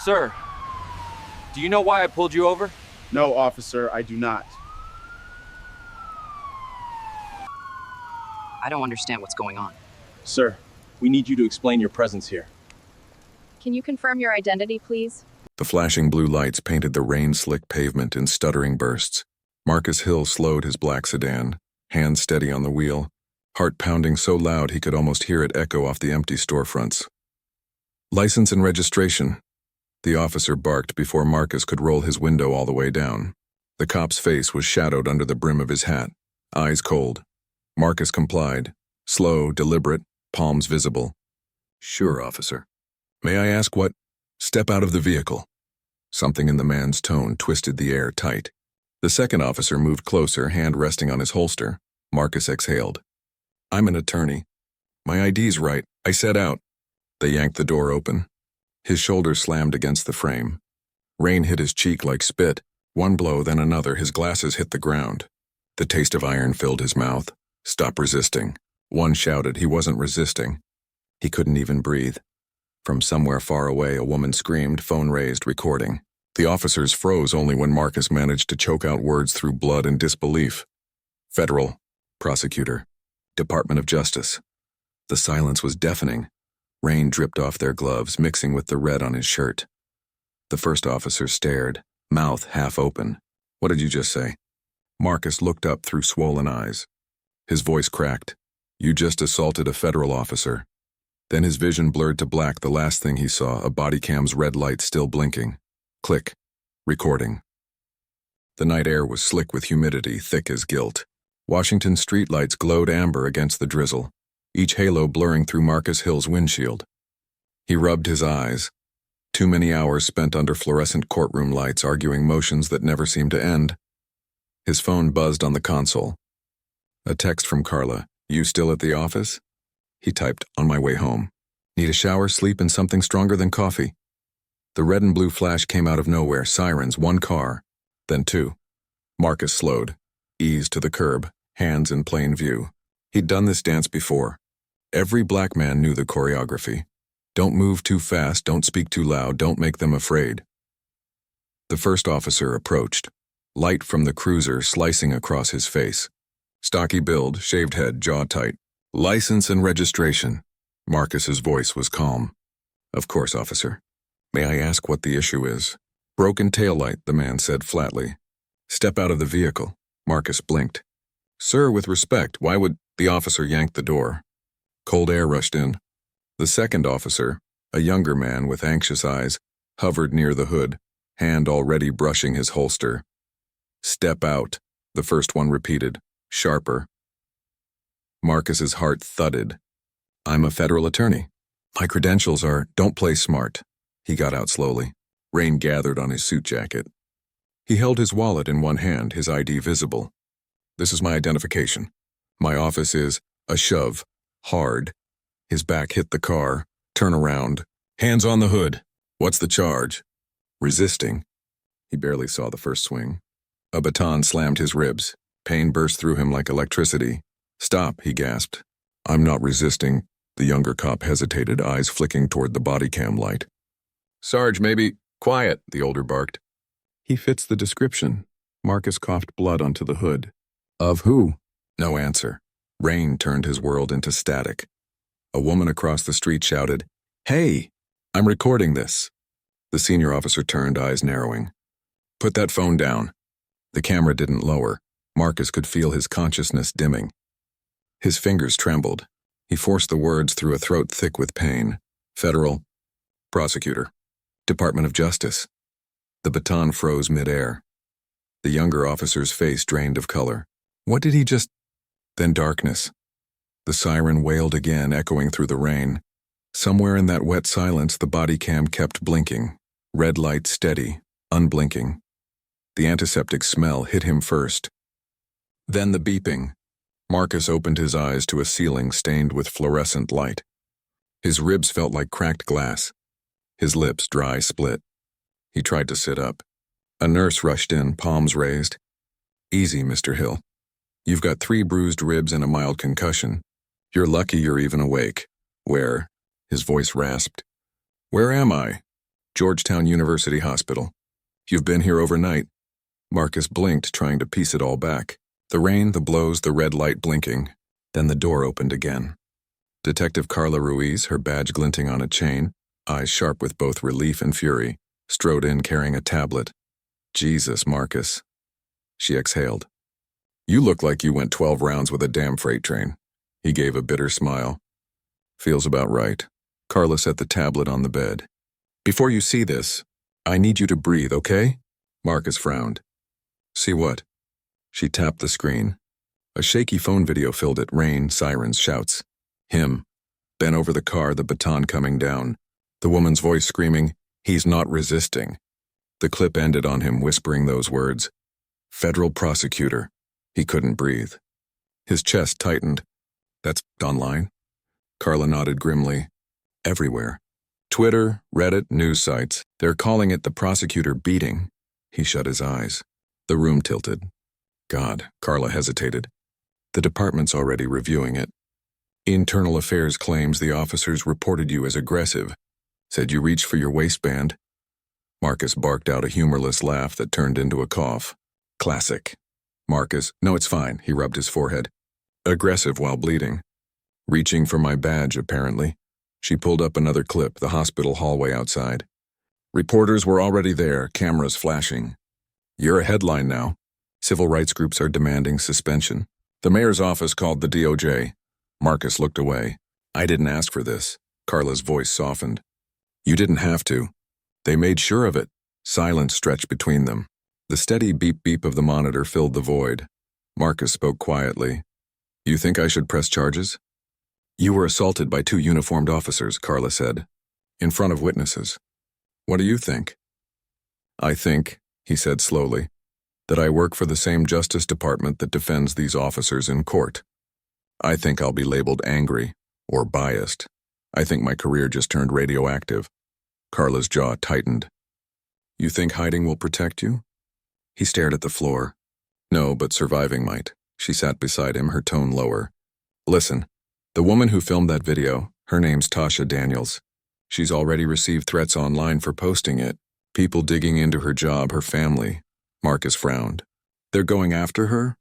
Sir, do you know why I pulled you over? No, officer, I do not. I don't understand what's going on. Sir, we need you to explain your presence here. Can you confirm your identity, please? The flashing blue lights painted the rain-slick pavement in stuttering bursts. Marcus Hill slowed his black sedan, hands steady on the wheel, heart pounding so loud he could almost hear it echo off the empty storefronts. License and registration. The officer barked before Marcus could roll his window all the way down. The cop's face was shadowed under the brim of his hat, eyes cold. Marcus complied, slow, deliberate, palms visible. Sure, officer. May I ask what? Step out of the vehicle. Something in the man's tone twisted the air tight. The second officer moved closer, hand resting on his holster. Marcus exhaled. I'm an attorney. My ID's right. I said out. They yanked the door open. His shoulders slammed against the frame. Rain hit his cheek like spit. One blow, then another, his glasses hit the ground. The taste of iron filled his mouth. Stop resisting. One shouted he wasn't resisting. He couldn't even breathe. From somewhere far away, a woman screamed, phone raised, recording. The officers froze only when Marcus managed to choke out words through blood and disbelief. Federal Prosecutor. Department of Justice. The silence was deafening. Rain dripped off their gloves, mixing with the red on his shirt. The first officer stared, mouth half open. What did you just say? Marcus looked up through swollen eyes. His voice cracked. You just assaulted a federal officer. Then his vision blurred to black. The last thing he saw, a body cam's red light still blinking. Click. Recording. The night air was slick with humidity, thick as guilt. Washington streetlights glowed amber against the drizzle, each halo blurring through Marcus Hill's windshield. He rubbed his eyes. Too many hours spent under fluorescent courtroom lights arguing motions that never seemed to end. His phone buzzed on the console. A text from Carla. You still at the office? He typed, on my way home. Need a shower, sleep, and something stronger than coffee. The red and blue flash came out of nowhere, sirens, one car, then two. Marcus slowed, eased to the curb, hands in plain view. He'd done this dance before. Every black man knew the choreography. Don't move too fast, don't speak too loud, don't make them afraid. The first officer approached, light from the cruiser slicing across his face. Stocky build, shaved head, jaw tight. License and registration. Marcus's voice was calm. Of course, officer. May I ask what the issue is? Broken taillight, the man said flatly. Step out of the vehicle. Marcus blinked. Sir, with respect, why would... The officer yanked the door. Cold air rushed in. The second officer, a younger man with anxious eyes, hovered near the hood, hand already brushing his holster. Step out, the first one repeated, sharper. Marcus's heart thudded. I'm a federal attorney. My credentials are, don't play smart. He got out slowly. Rain gathered on his suit jacket. He held his wallet in one hand, his ID visible. This is my identification. My office is a shove, hard. His back hit the car, turn around. Hands on the hood. What's the charge? Resisting. He barely saw the first swing. A baton slammed his ribs. Pain burst through him like electricity. Stop, he gasped. I'm not resisting. The younger cop hesitated, eyes flicking toward the body cam light. Sarge, maybe... Quiet, the older barked. He fits the description. Marcus coughed blood onto the hood. Of who? No answer. Rain turned his world into static. A woman across the street shouted, Hey, I'm recording this. The senior officer turned, eyes narrowing. Put that phone down. The camera didn't lower. Marcus could feel his consciousness dimming. His fingers trembled. He forced the words through a throat thick with pain. Federal Prosecutor. Department of Justice. The baton froze midair. The younger officer's face drained of color. What did he just... Then darkness. The siren wailed again, echoing through the rain. Somewhere in that wet silence, the body cam kept blinking. Red light steady, unblinking. The antiseptic smell hit him first. Then the beeping. Marcus opened his eyes to a ceiling stained with fluorescent light. His ribs felt like cracked glass. His lips dry split. He tried to sit up. A nurse rushed in, palms raised. Easy, Mr. Hill. You've got 3 bruised ribs and a mild concussion. You're lucky you're even awake. Where? His voice rasped. Where am I? Georgetown University Hospital. You've been here overnight. Marcus blinked, trying to piece it all back. The rain, the blows, the red light blinking. Then the door opened again. Detective Carla Ruiz, her badge glinting on a chain, eyes sharp with both relief and fury, strode in carrying a tablet. Jesus, Marcus. She exhaled. You look like you went 12 rounds with a damn freight train. He gave a bitter smile. Feels about right. Carla set the tablet on the bed. Before you see this, I need you to breathe, okay? Marcus frowned. See what? She tapped the screen. A shaky phone video filled it, rain, sirens, shouts. Him. Bent over the car, the baton coming down. The woman's voice screaming, he's not resisting. The clip ended on him whispering those words. Federal Prosecutor. He couldn't breathe. His chest tightened. That's online? Carla nodded grimly. Everywhere. Twitter, Reddit, news sites. They're calling it the prosecutor beating. He shut his eyes. The room tilted. God, Carla hesitated. The department's already reviewing it. Internal Affairs claims the officers reported you as aggressive. Said you reached for your waistband. Marcus barked out a humorless laugh that turned into a cough. Classic. Marcus, no, it's fine, he rubbed his forehead. Aggressive while bleeding. Reaching for my badge, apparently. She pulled up another clip, the hospital hallway outside. Reporters were already there, cameras flashing. You're a headline now. Civil rights groups are demanding suspension. The mayor's office called the DOJ. Marcus looked away. I didn't ask for this. Carla's voice softened. You didn't have to. They made sure of it. Silence stretched between them. The steady beep-beep of the monitor filled the void. Marcus spoke quietly. You think I should press charges? You were assaulted by 2 uniformed officers, Carla said. In front of witnesses. What do you think? I think, he said slowly, that I work for the same Justice Department that defends these officers in court. I think I'll be labeled angry or biased. I think my career just turned radioactive. Carla's jaw tightened. You think hiding will protect you? He stared at the floor. No, but surviving might. She sat beside him, her tone lower. Listen, the woman who filmed that video, her name's Tasha Daniels. She's already received threats online for posting it. People digging into her job, her family. Marcus frowned. They're going after her?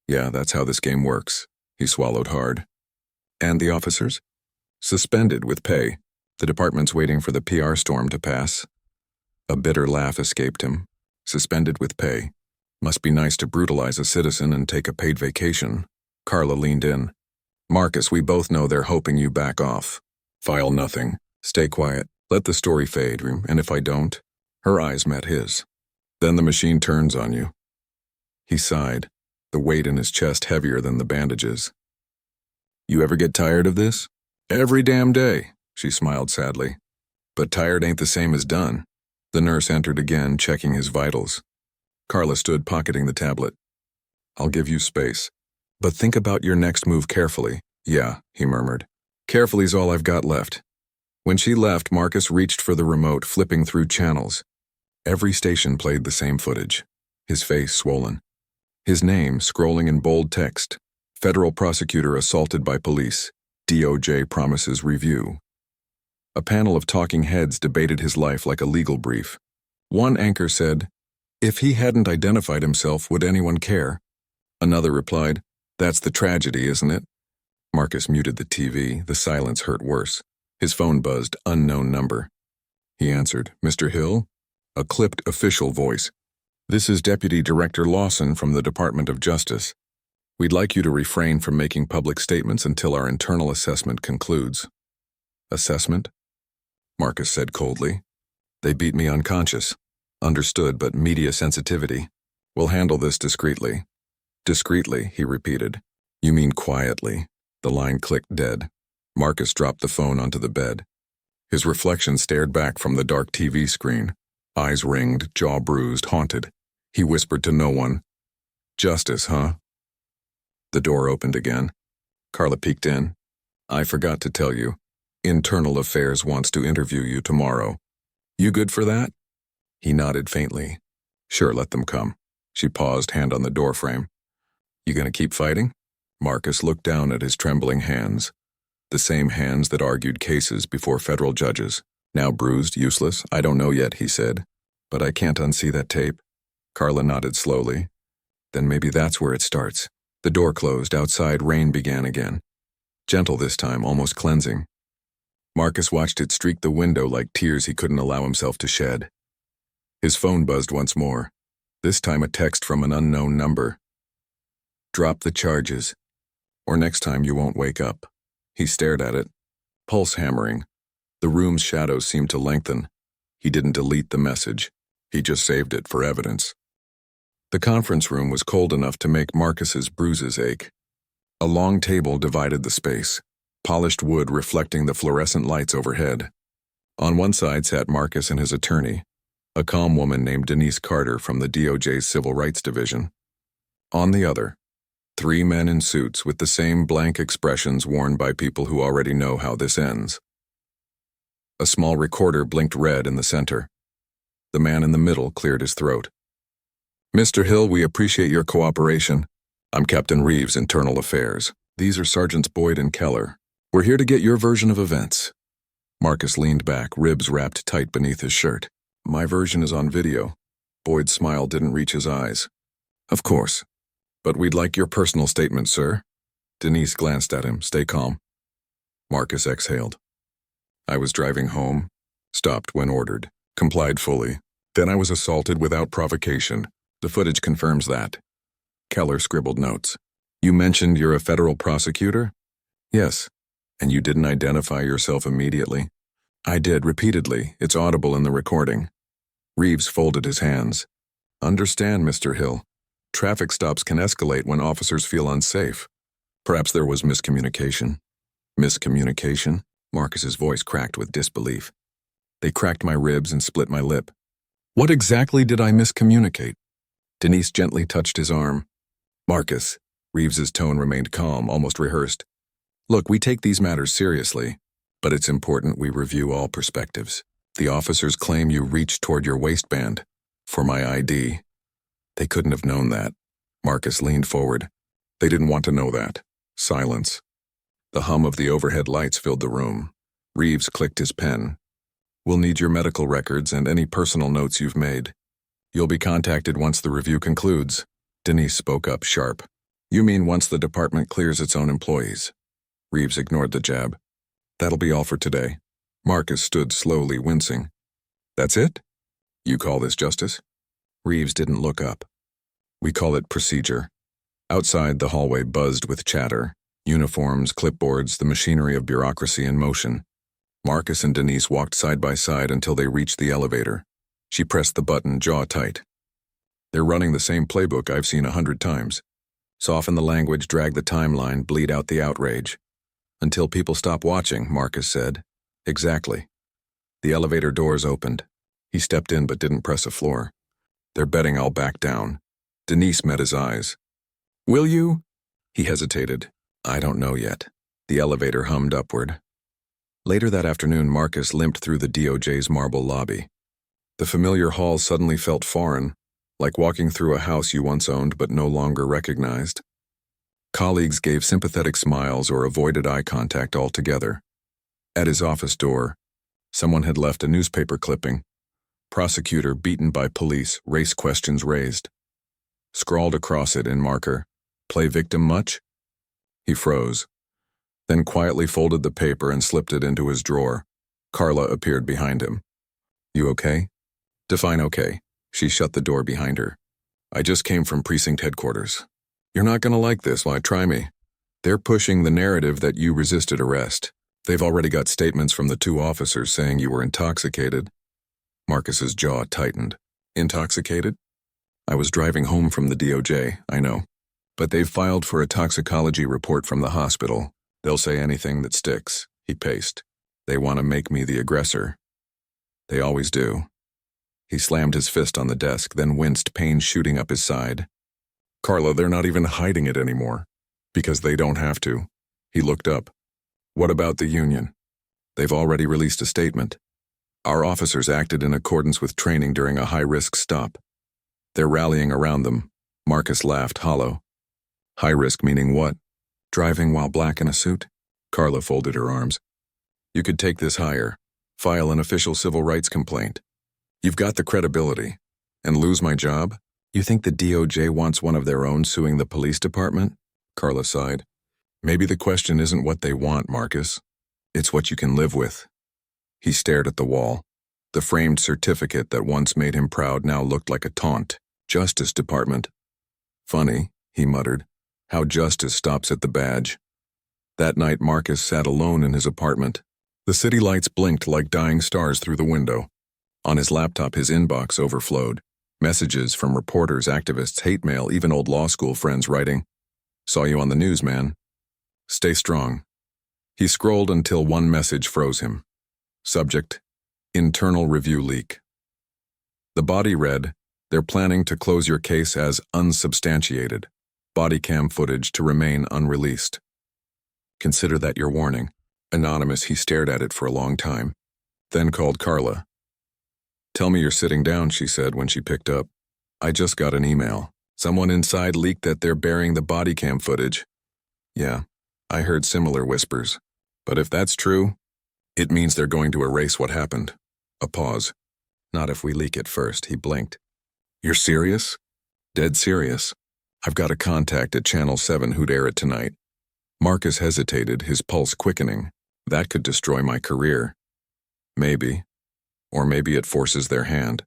Yeah, that's how this game works. He swallowed hard. And the officers? Suspended with pay. The department's waiting for the PR storm to pass. A bitter laugh escaped him. Suspended with pay. Must be nice to brutalize a citizen and take a paid vacation. Carla leaned in. Marcus, we both know they're hoping you back off. File nothing. Stay quiet. Let the story fade, and if I don't? Her eyes met his. Then the machine turns on you. He sighed, the weight in his chest heavier than the bandages. You ever get tired of this? Every damn day, she smiled sadly. But tired ain't the same as done. The nurse entered again, checking his vitals. Carla stood pocketing the tablet. I'll give you space. But think about your next move carefully. Yeah, he murmured. Carefully's all I've got left. When she left, Marcus reached for the remote, flipping through channels. Every station played the same footage. His face swollen. His name scrolling in bold text. Federal Prosecutor assaulted by police. DOJ promises review. A panel of talking heads debated his life like a legal brief. One anchor said, if he hadn't identified himself, would anyone care? Another replied, that's the tragedy, isn't it? Marcus muted the TV. The silence hurt worse. His phone buzzed, unknown number. He answered, Mr. Hill? A clipped official voice. This is Deputy Director Lawson from the Department of Justice. We'd like you to refrain from making public statements until our internal assessment concludes. Assessment? Marcus said coldly. They beat me unconscious. Understood, but media sensitivity. We'll handle this discreetly. Discreetly, he repeated. You mean quietly. The line clicked dead. Marcus dropped the phone onto the bed. His reflection stared back from the dark TV screen. Eyes ringed, jaw bruised, haunted. He whispered to no one. Justice, huh? The door opened again. Carla peeked in. I forgot to tell you. Internal Affairs wants to interview you tomorrow. You good for that? He nodded faintly. Sure, let them come. She paused, hand on the doorframe. You gonna keep fighting? Marcus looked down at his trembling hands. The same hands that argued cases before federal judges. Now bruised, useless, I don't know yet, he said. But I can't unsee that tape. Carla nodded slowly. Then maybe that's where it starts. The door closed. Outside, rain began again. Gentle this time, almost cleansing. Marcus watched it streak the window like tears he couldn't allow himself to shed. His phone buzzed once more. This time a text from an unknown number. Drop the charges, or next time you won't wake up. He stared at it, pulse hammering. The room's shadows seemed to lengthen. He didn't delete the message. He just saved it for evidence. The conference room was cold enough to make Marcus's bruises ache. A long table divided the space, polished wood reflecting the fluorescent lights overhead. On one side sat Marcus and his attorney, a calm woman named Denise Carter from the DOJ's Civil Rights Division. On the other, 3 men in suits with the same blank expressions worn by people who already know how this ends. A small recorder blinked red in the center. The man in the middle cleared his throat. Mr. Hill, we appreciate your cooperation. I'm Captain Reeves, Internal Affairs. These are Sergeants Boyd and Keller. We're here to get your version of events. Marcus leaned back, ribs wrapped tight beneath his shirt. My version is on video. Boyd's smile didn't reach his eyes. Of course. But we'd like your personal statement, sir. Denise glanced at him. Stay calm. Marcus exhaled. I was driving home, stopped when ordered, complied fully. Then I was assaulted without provocation. The footage confirms that. Keller scribbled notes. You mentioned you're a federal prosecutor? Yes. And you didn't identify yourself immediately? I did, repeatedly. It's audible in the recording. Reeves folded his hands. Understand, Mr. Hill. Traffic stops can escalate when officers feel unsafe. Perhaps there was miscommunication. Miscommunication? Marcus's voice cracked with disbelief. They cracked my ribs and split my lip. What exactly did I miscommunicate? Denise gently touched his arm. Marcus, Reeves's tone remained calm, almost rehearsed. Look, we take these matters seriously, but it's important we review all perspectives. The officers claim you reached toward your waistband for my ID. They couldn't have known that. Marcus leaned forward. They didn't want to know that. Silence. The hum of the overhead lights filled the room. Reeves clicked his pen. We'll need your medical records and any personal notes you've made. You'll be contacted once the review concludes. Denise spoke up sharp. You mean once the department clears its own employees? Reeves ignored the jab. That'll be all for today. Marcus stood slowly, wincing. That's it? You call this justice? Reeves didn't look up. We call it procedure. Outside, the hallway buzzed with chatter. Uniforms, clipboards, the machinery of bureaucracy in motion. Marcus and Denise walked side by side until they reached the elevator. She pressed the button, jaw tight. They're running the same playbook I've seen 100 times. Soften the language, drag the timeline, bleed out the outrage. Until people stop watching, Marcus said. Exactly. The elevator doors opened. He stepped in but didn't press a floor. They're betting I'll back down. Denise met his eyes. Will you? He hesitated. I don't know yet. The elevator hummed upward. Later that afternoon, Marcus limped through the DOJ's marble lobby. The familiar hall suddenly felt foreign, like walking through a house you once owned but no longer recognized. Colleagues gave sympathetic smiles or avoided eye contact altogether. At his office door, someone had left a newspaper clipping. Prosecutor beaten by police, race questions raised. Scrawled across it in marker, play victim much? He froze, then quietly folded the paper and slipped it into his drawer. Carla appeared behind him. You okay? Define okay. She shut the door behind her. I just came from precinct headquarters. You're not gonna like this, why try me? They're pushing the narrative that you resisted arrest. They've already got statements from the 2 officers saying you were intoxicated. Marcus's jaw tightened. Intoxicated? I was driving home from the DOJ, I know. But they've filed for a toxicology report from the hospital. They'll say anything that sticks, he paced. They want to make me the aggressor. They always do. He slammed his fist on the desk, then winced, pain shooting up his side. Carla, they're not even hiding it anymore. Because they don't have to. He looked up. What about the union? They've already released a statement. Our officers acted in accordance with training during a high-risk stop. They're rallying around them. Marcus laughed hollow. High risk meaning what? Driving while black in a suit? Carla folded her arms. You could take this higher. File an official civil rights complaint. You've got the credibility. And lose my job? You think the DOJ wants one of their own suing the police department? Carla sighed. Maybe the question isn't what they want, Marcus. It's what you can live with. He stared at the wall. The framed certificate that once made him proud now looked like a taunt. Justice Department. Funny, he muttered, how justice stops at the badge. That night Marcus sat alone in his apartment. The city lights blinked like dying stars through the window. On his laptop his inbox overflowed. Messages from reporters, activists, hate mail, even old law school friends writing, "Saw you on the news, man. Stay strong." He scrolled until one message froze him. Subject: Internal review leak. The body read, "They're planning to close your case as unsubstantiated. Body cam footage to remain unreleased. Consider that your warning." Anonymous, he stared at it for a long time, then called Carla. "Tell me you're sitting down," she said when she picked up. "I just got an email. Someone inside leaked that they're burying the body cam footage." "Yeah, I heard similar whispers. But if that's true, it means they're going to erase what happened." A pause. "Not if we leak it first," he blinked. "You're serious?" "Dead serious. I've got a contact at Channel 7 who'd air it tonight." Marcus hesitated, his pulse quickening. "That could destroy my career." "Maybe. Or maybe it forces their hand."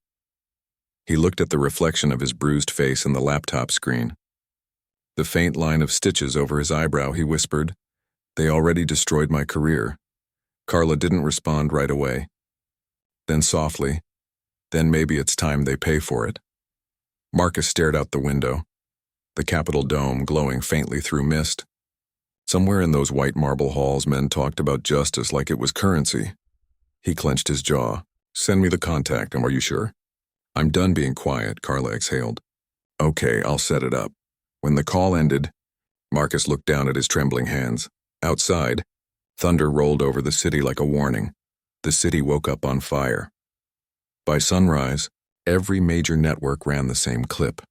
He looked at the reflection of his bruised face in the laptop screen. The faint line of stitches over his eyebrow, he whispered, "They already destroyed my career." Carla didn't respond right away. Then softly, "Then maybe it's time they pay for it." Marcus stared out the window, the Capitol dome glowing faintly through mist. Somewhere in those white marble halls men talked about justice like it was currency. He clenched his jaw. "Send me the contact, are you sure?" "I'm done being quiet," Carla exhaled. "Okay, I'll set it up." When the call ended, Marcus looked down at his trembling hands. Outside, thunder rolled over the city like a warning. The city woke up on fire. By sunrise, every major network ran the same clip.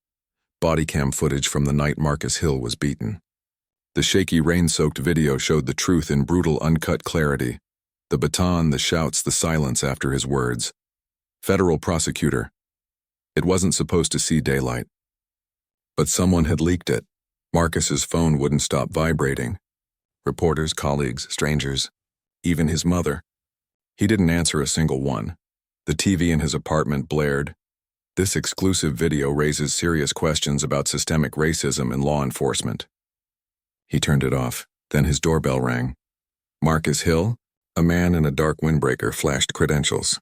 Body cam footage from the night Marcus Hill was beaten. The shaky, rain-soaked video showed the truth in brutal, uncut clarity. The baton, the shouts, the silence after his words. Federal Prosecutor. It wasn't supposed to see daylight. But someone had leaked it. Marcus's phone wouldn't stop vibrating. Reporters, colleagues, strangers, even his mother. He didn't answer a single one. The TV in his apartment blared. This exclusive video raises serious questions about systemic racism in law enforcement. He turned it off. Then his doorbell rang. Marcus Hill? A man in a dark windbreaker flashed credentials.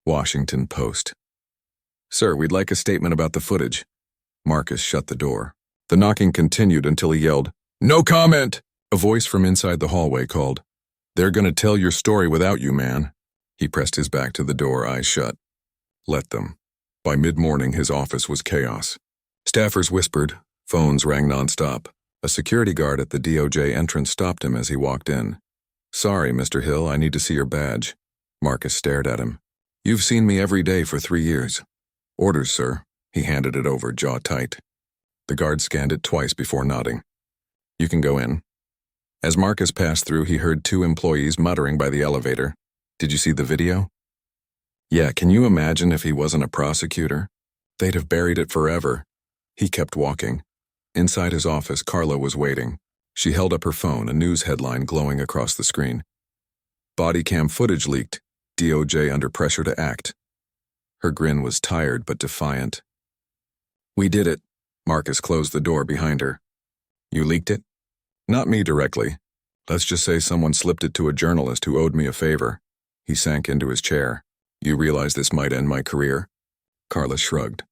Washington Post. "Sir, we'd like a statement about the footage." Marcus shut the door. The knocking continued until he yelled, "No comment!" A voice from inside the hallway called, "They're gonna tell your story without you, man." He pressed his back to the door, eyes shut. Let them. By mid-morning, his office was chaos. Staffers whispered. Phones rang nonstop. A security guard at the DOJ entrance stopped him as he walked in. "Sorry, Mr. Hill, I need to see your badge." Marcus stared at him. "You've seen me every day for 3 years." "Orders, sir." He handed it over, jaw tight. The guard scanned it twice before nodding. "You can go in." As Marcus passed through, he heard 2 employees muttering by the elevator. "Did you see the video?" "Yeah, can you imagine if he wasn't a prosecutor? They'd have buried it forever." He kept walking. Inside his office, Carla was waiting. She held up her phone, a news headline glowing across the screen. "Body cam footage leaked. DOJ under pressure to act." Her grin was tired but defiant. "We did it." Marcus closed the door behind her. "You leaked it?" "Not me directly. Let's just say someone slipped it to a journalist who owed me a favor." He sank into his chair. "You realize this might end my career?" Carla shrugged.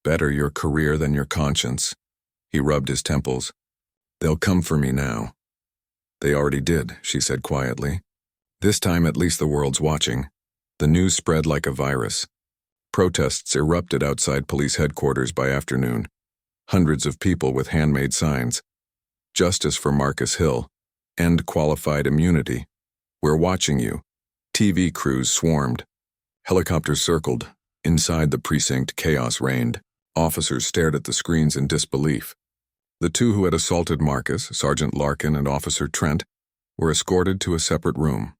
"Better your career than your conscience." He rubbed his temples. "They'll come for me now." "They already did," she said quietly. "This time at least the world's watching." The news spread like a virus. Protests erupted outside police headquarters by afternoon. Hundreds of people with handmade signs. "Justice for Marcus Hill. End qualified immunity. We're watching you." TV crews swarmed. Helicopters circled. Inside the precinct, chaos reigned. Officers stared at the screens in disbelief. The 2 who had assaulted Marcus, Sergeant Larkin and Officer Trent, were escorted to a separate room.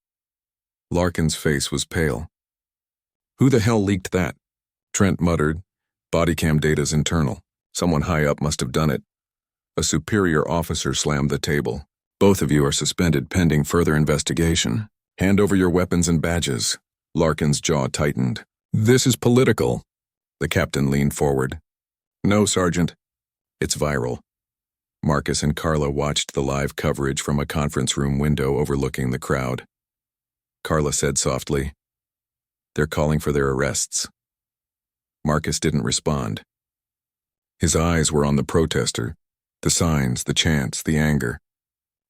Larkin's face was pale. Who the hell leaked that? Trent muttered. Body cam data's internal. Someone high up must have done it. A superior officer slammed the table. Both of you are suspended pending further investigation. Hand over your weapons and badges. Larkin's jaw tightened. This is political. The captain leaned forward. No, Sergeant. It's viral. Marcus and Carla watched the live coverage from a conference room window overlooking the crowd. Carla said softly, "They're calling for their arrests." Marcus didn't respond. His eyes were on the protester, the signs, the chants, the anger.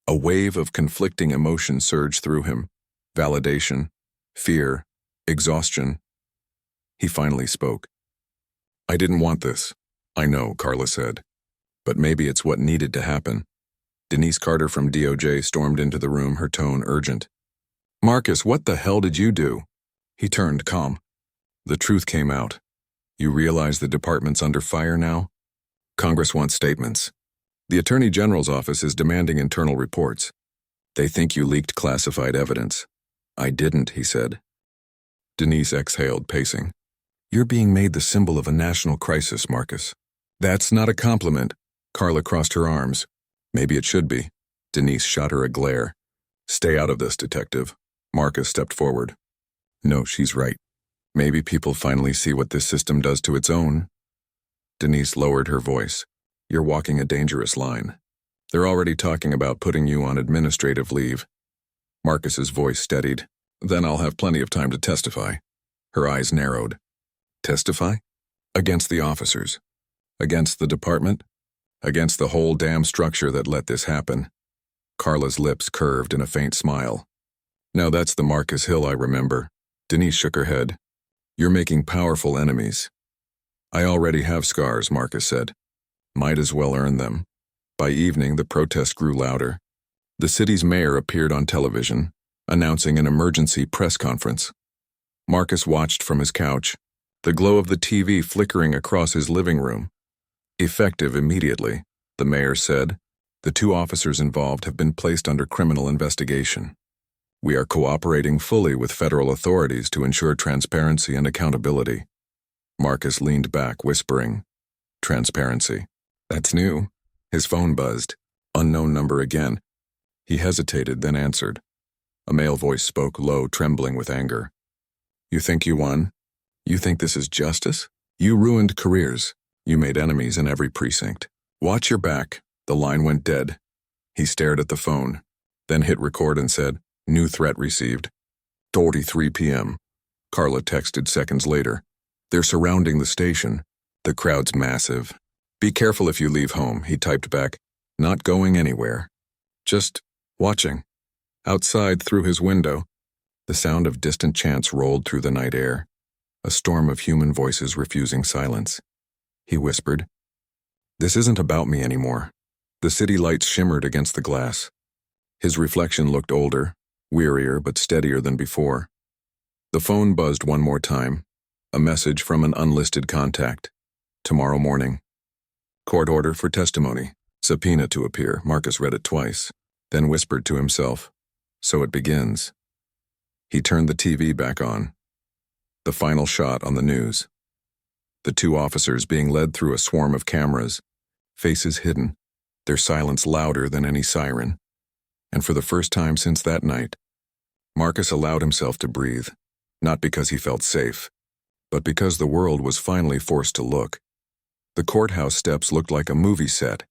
A wave of conflicting emotion surged through him. Validation, fear, exhaustion. He finally spoke. "I didn't want this. I know," Carla said. "But maybe it's what needed to happen." Denise Carter from DOJ stormed into the room, her tone urgent. "Marcus, what the hell did you do?" He turned calm. "The truth came out. You realize the department's under fire now? Congress wants statements. The Attorney General's office is demanding internal reports. They think you leaked classified evidence." "I didn't," he said. Denise exhaled, pacing. "You're being made the symbol of a national crisis, Marcus." "That's not a compliment." Carla crossed her arms. "Maybe it should be." Denise shot her a glare. "Stay out of this, detective." Marcus stepped forward. "No, she's right. Maybe people finally see what this system does to its own." Denise lowered her voice. "You're walking a dangerous line. They're already talking about putting you on administrative leave." Marcus's voice steadied. "Then I'll have plenty of time to testify." Her eyes narrowed. "Testify? Against the officers? Against the department? Against the whole damn structure that let this happen?" Carla's lips curved in a faint smile. "Now that's the Marcus Hill I remember." Denise shook her head. "You're making powerful enemies." "I already have scars," Marcus said. "Might as well earn them." By evening, the protest grew louder. The city's mayor appeared on television, announcing an emergency press conference. Marcus watched from his couch, the glow of the TV flickering across his living room. "Effective immediately," the mayor said. "The 2 officers involved have been placed under criminal investigation. We are cooperating fully with federal authorities to ensure transparency and accountability." Marcus leaned back, whispering, "Transparency. That's new." His phone buzzed. Unknown number again. He hesitated, then answered. A male voice spoke, low, trembling with anger. "You think you won? You think this is justice? You ruined careers. You made enemies in every precinct. Watch your back." The line went dead. He stared at the phone, then hit record and said, "New threat received." 4:43 p.m. Carla texted seconds later. "They're surrounding the station. The crowd's massive. Be careful if you leave home," he typed back. "Not going anywhere. Just watching." Outside, through his window, the sound of distant chants rolled through the night air, a storm of human voices refusing silence. He whispered, "This isn't about me anymore." The city lights shimmered against the glass. His reflection looked older, wearier but steadier than before. The phone buzzed one more time, a message from an unlisted contact. "Tomorrow morning. Court order for testimony. Subpoena to appear." Marcus read it twice, then whispered to himself, "So it begins." He turned the TV back on. The final shot on the news. The 2 officers being led through a swarm of cameras, faces hidden, their silence louder than any siren. And for the first time since that night, Marcus allowed himself to breathe, not because he felt safe, but because the world was finally forced to look. The courthouse steps looked like a movie set,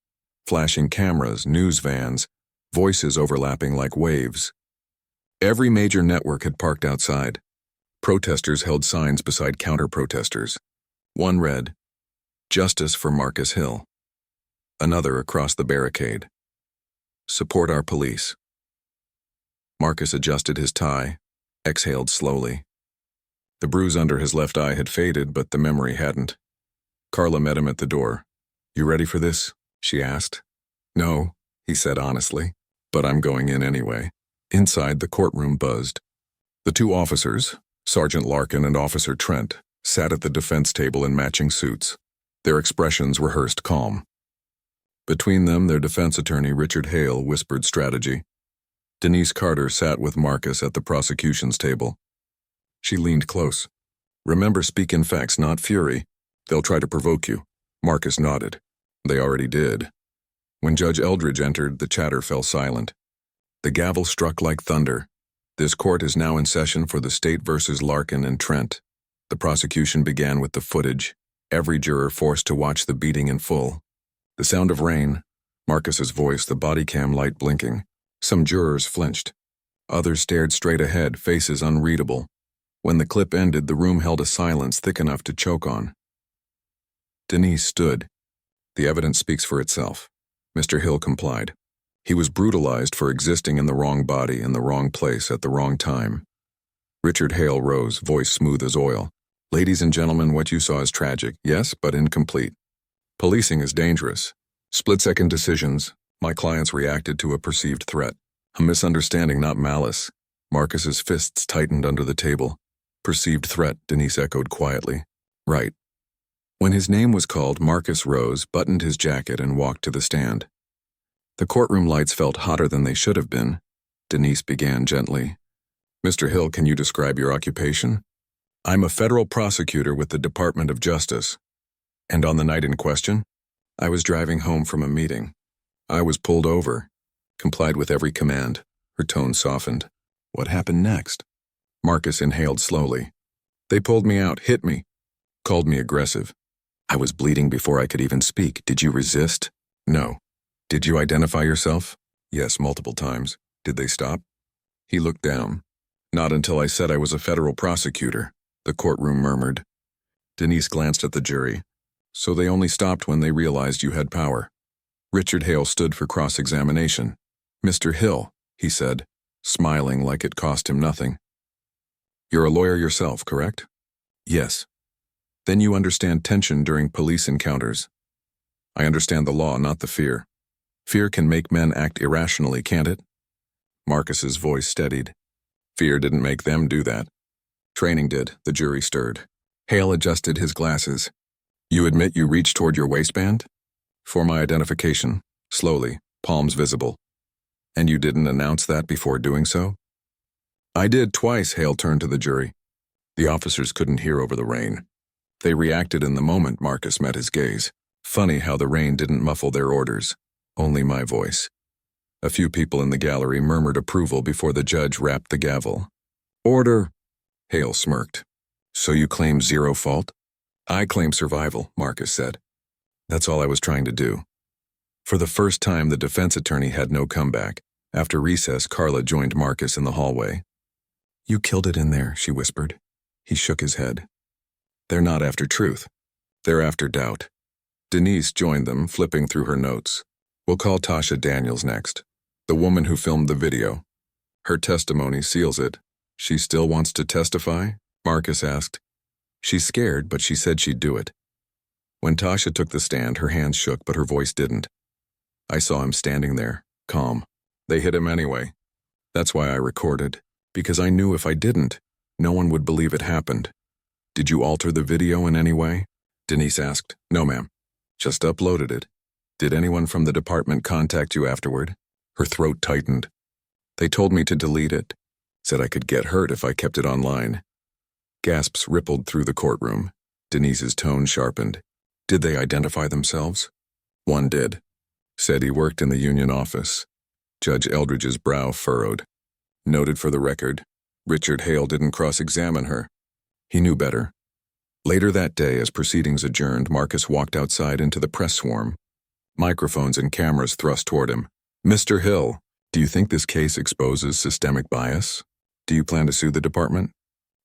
flashing cameras, news vans, voices overlapping like waves. Every major network had parked outside. Protesters held signs beside counter-protesters. One read, "Justice for Marcus Hill." Another across the barricade, "Support our police." Marcus adjusted his tie, exhaled slowly. The bruise under his left eye had faded, but the memory hadn't. Carla met him at the door. "You ready for this?" she asked. "No," he said honestly, "but I'm going in anyway." Inside, the courtroom buzzed. The 2 officers, Sergeant Larkin and Officer Trent, sat at the defense table in matching suits, their expressions rehearsed calm. Between them, their defense attorney, Richard Hale, whispered strategy. Denise Carter sat with Marcus at the prosecution's table. She leaned close. Remember, speak in facts, not fury. They'll try to provoke you. Marcus nodded. They already did. When Judge Eldridge entered, the chatter fell silent. The gavel struck like thunder. This court is now in session for the state versus Larkin and Trent. The prosecution began with the footage, every juror forced to watch the beating in full. The sound of rain, Marcus's voice, the body cam light blinking. Some jurors flinched. Others stared straight ahead, faces unreadable. When the clip ended, the room held a silence thick enough to choke on. Denise stood. The evidence speaks for itself. Mr. Hill complied. He was brutalized for existing in the wrong body in the wrong place at the wrong time. Richard Hale rose, voice smooth as oil. Ladies and gentlemen, what you saw is tragic, yes, but incomplete. Policing is dangerous. Split-second decisions. My clients reacted to a perceived threat. A misunderstanding, not malice. Marcus's fists tightened under the table. Perceived threat, Denise echoed quietly. Right. When his name was called, Marcus rose, buttoned his jacket, and walked to the stand. The courtroom lights felt hotter than they should have been. Denise began gently. Mr. Hill, can you describe your occupation? I'm a federal prosecutor with the Department of Justice. And on the night in question? I was driving home from a meeting. I was pulled over. Complied with every command. Her tone softened. What happened next? Marcus inhaled slowly. They pulled me out, hit me. Called me aggressive. I was bleeding before I could even speak. Did you resist? No. Did you identify yourself? Yes, multiple times. Did they stop? He looked down. Not until I said I was a federal prosecutor, the courtroom murmured. Denise glanced at the jury. So they only stopped when they realized you had power. Richard Hale stood for cross-examination. Mr. Hill, he said, smiling like it cost him nothing. You're a lawyer yourself, correct? Yes. Then you understand tension during police encounters. I understand the law, not the fear. Fear can make men act irrationally, can't it? Marcus's voice steadied. Fear didn't make them do that. Training did, the jury stirred. Hale adjusted his glasses. You admit you reached toward your waistband? For my identification, slowly, palms visible. And you didn't announce that before doing so? I did twice, Hale turned to the jury. The officers couldn't hear over the rain. They reacted in the moment Marcus met his gaze. Funny how the rain didn't muffle their orders. Only my voice. A few people in the gallery murmured approval before the judge rapped the gavel. Order! Hale smirked. So you claim zero fault? I claim survival, Marcus said. That's all I was trying to do. For the first time, the defense attorney had no comeback. After recess, Carla joined Marcus in the hallway. You killed it in there, she whispered. He shook his head. They're not after truth. They're after doubt. Denise joined them, flipping through her notes. We'll call Tasha Daniels next, the woman who filmed the video. Her testimony seals it. She still wants to testify? Marcus asked. She's scared, but she said she'd do it. When Tasha took the stand, her hands shook, but her voice didn't. I saw him standing there, calm. They hit him anyway. That's why I recorded, because I knew if I didn't, no one would believe it happened. Did you alter the video in any way? Denise asked. No, ma'am. Just uploaded it. Did anyone from the department contact you afterward? Her throat tightened. They told me to delete it. Said I could get hurt if I kept it online. Gasps rippled through the courtroom. Denise's tone sharpened. Did they identify themselves? One did. Said he worked in the union office. Judge Eldridge's brow furrowed. Noted for the record, Richard Hale didn't cross-examine her. He knew better. Later that day, as proceedings adjourned, Marcus walked outside into the press swarm. Microphones and cameras thrust toward him. Mr. Hill, do you think this case exposes systemic bias? Do you plan to sue the department?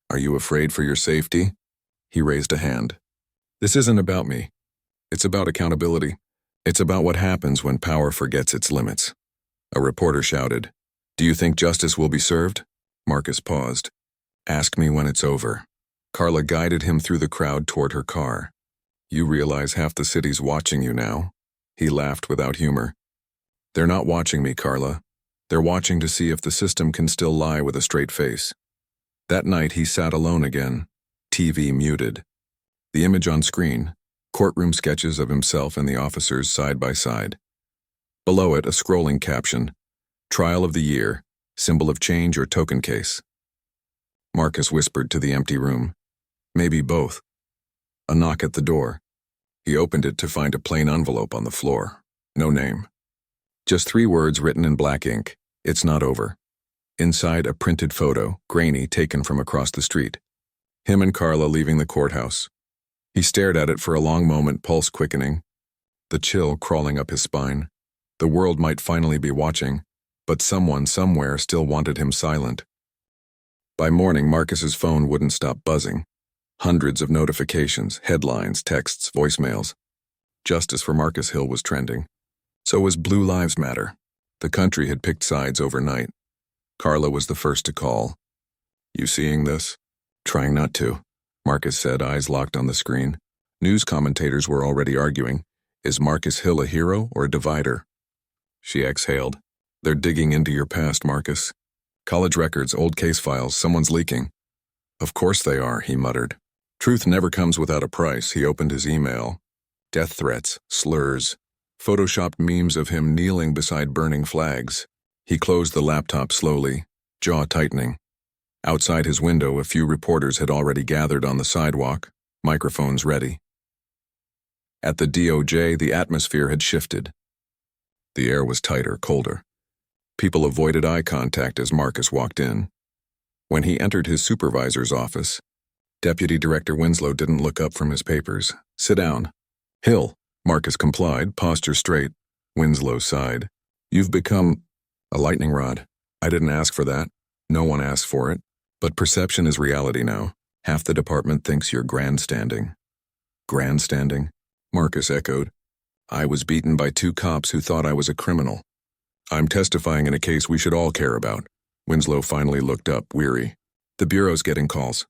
Are you afraid for your safety? He raised a hand. This isn't about me. It's about accountability. It's about what happens when power forgets its limits. A reporter shouted. Do you think justice will be served? Marcus paused. Ask me when it's over. Carla guided him through the crowd toward her car. You realize half the city's watching you now? He laughed without humor. They're not watching me, Carla. They're watching to see if the system can still lie with a straight face. That night he sat alone again, TV muted. The image on screen, courtroom sketches of himself and the officers side by side. Below it, a scrolling caption, Trial of the Year, Symbol of change or token case? Marcus whispered to the empty room. Maybe both. A knock at the door. He opened it to find a plain envelope on the floor. No name. Just 3 words written in black ink. It's not over. Inside, a printed photo, grainy, taken from across the street. Him and Carla leaving the courthouse. He stared at it for a long moment, pulse quickening, the chill crawling up his spine. The world might finally be watching, but someone somewhere still wanted him silent. By morning, Marcus's phone wouldn't stop buzzing. Hundreds of notifications, headlines, texts, voicemails. Justice for Marcus Hill was trending. So was Blue Lives Matter. The country had picked sides overnight. Carla was the first to call. You seeing this? Trying not to, Marcus said, eyes locked on the screen. News commentators were already arguing. Is Marcus Hill a hero or a divider? She exhaled. They're digging into your past, Marcus. College records, old case files, someone's leaking. Of course they are, he muttered. Truth never comes without a price. He opened his email. Death threats, slurs, photoshopped memes of him kneeling beside burning flags. He closed the laptop slowly, jaw tightening. Outside his window, a few reporters had already gathered on the sidewalk, microphones ready. At the DOJ, the atmosphere had shifted. The air was tighter, colder. People avoided eye contact as Marcus walked in. When he entered his supervisor's office, Deputy Director Winslow didn't look up from his papers. Sit down. Hill, Marcus complied, posture straight. Winslow sighed. You've become a lightning rod. I didn't ask for that. No one asked for it. But perception is reality now. Half the department thinks you're grandstanding. Grandstanding? Marcus echoed. I was beaten by 2 cops who thought I was a criminal. I'm testifying in a case we should all care about. Winslow finally looked up, weary. The Bureau's getting calls.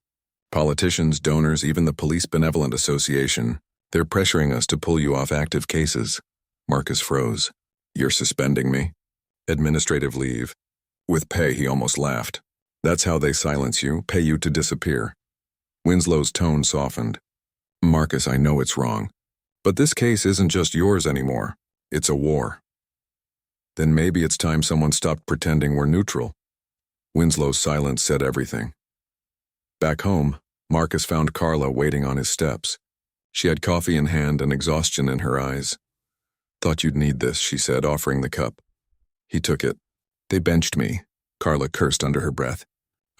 Politicians, donors, even the Police Benevolent Association. They're pressuring us to pull you off active cases. Marcus froze. You're suspending me? Administrative leave. With pay, he almost laughed. That's how they silence you, pay you to disappear. Winslow's tone softened. Marcus, I know it's wrong. But this case isn't just yours anymore. It's a war. Then maybe it's time someone stopped pretending we're neutral. Winslow's silence said everything. Back home, Marcus found Carla waiting on his steps. She had coffee in hand and exhaustion in her eyes. Thought you'd need this, she said, offering the cup. He took it. They benched me, Carla cursed under her breath.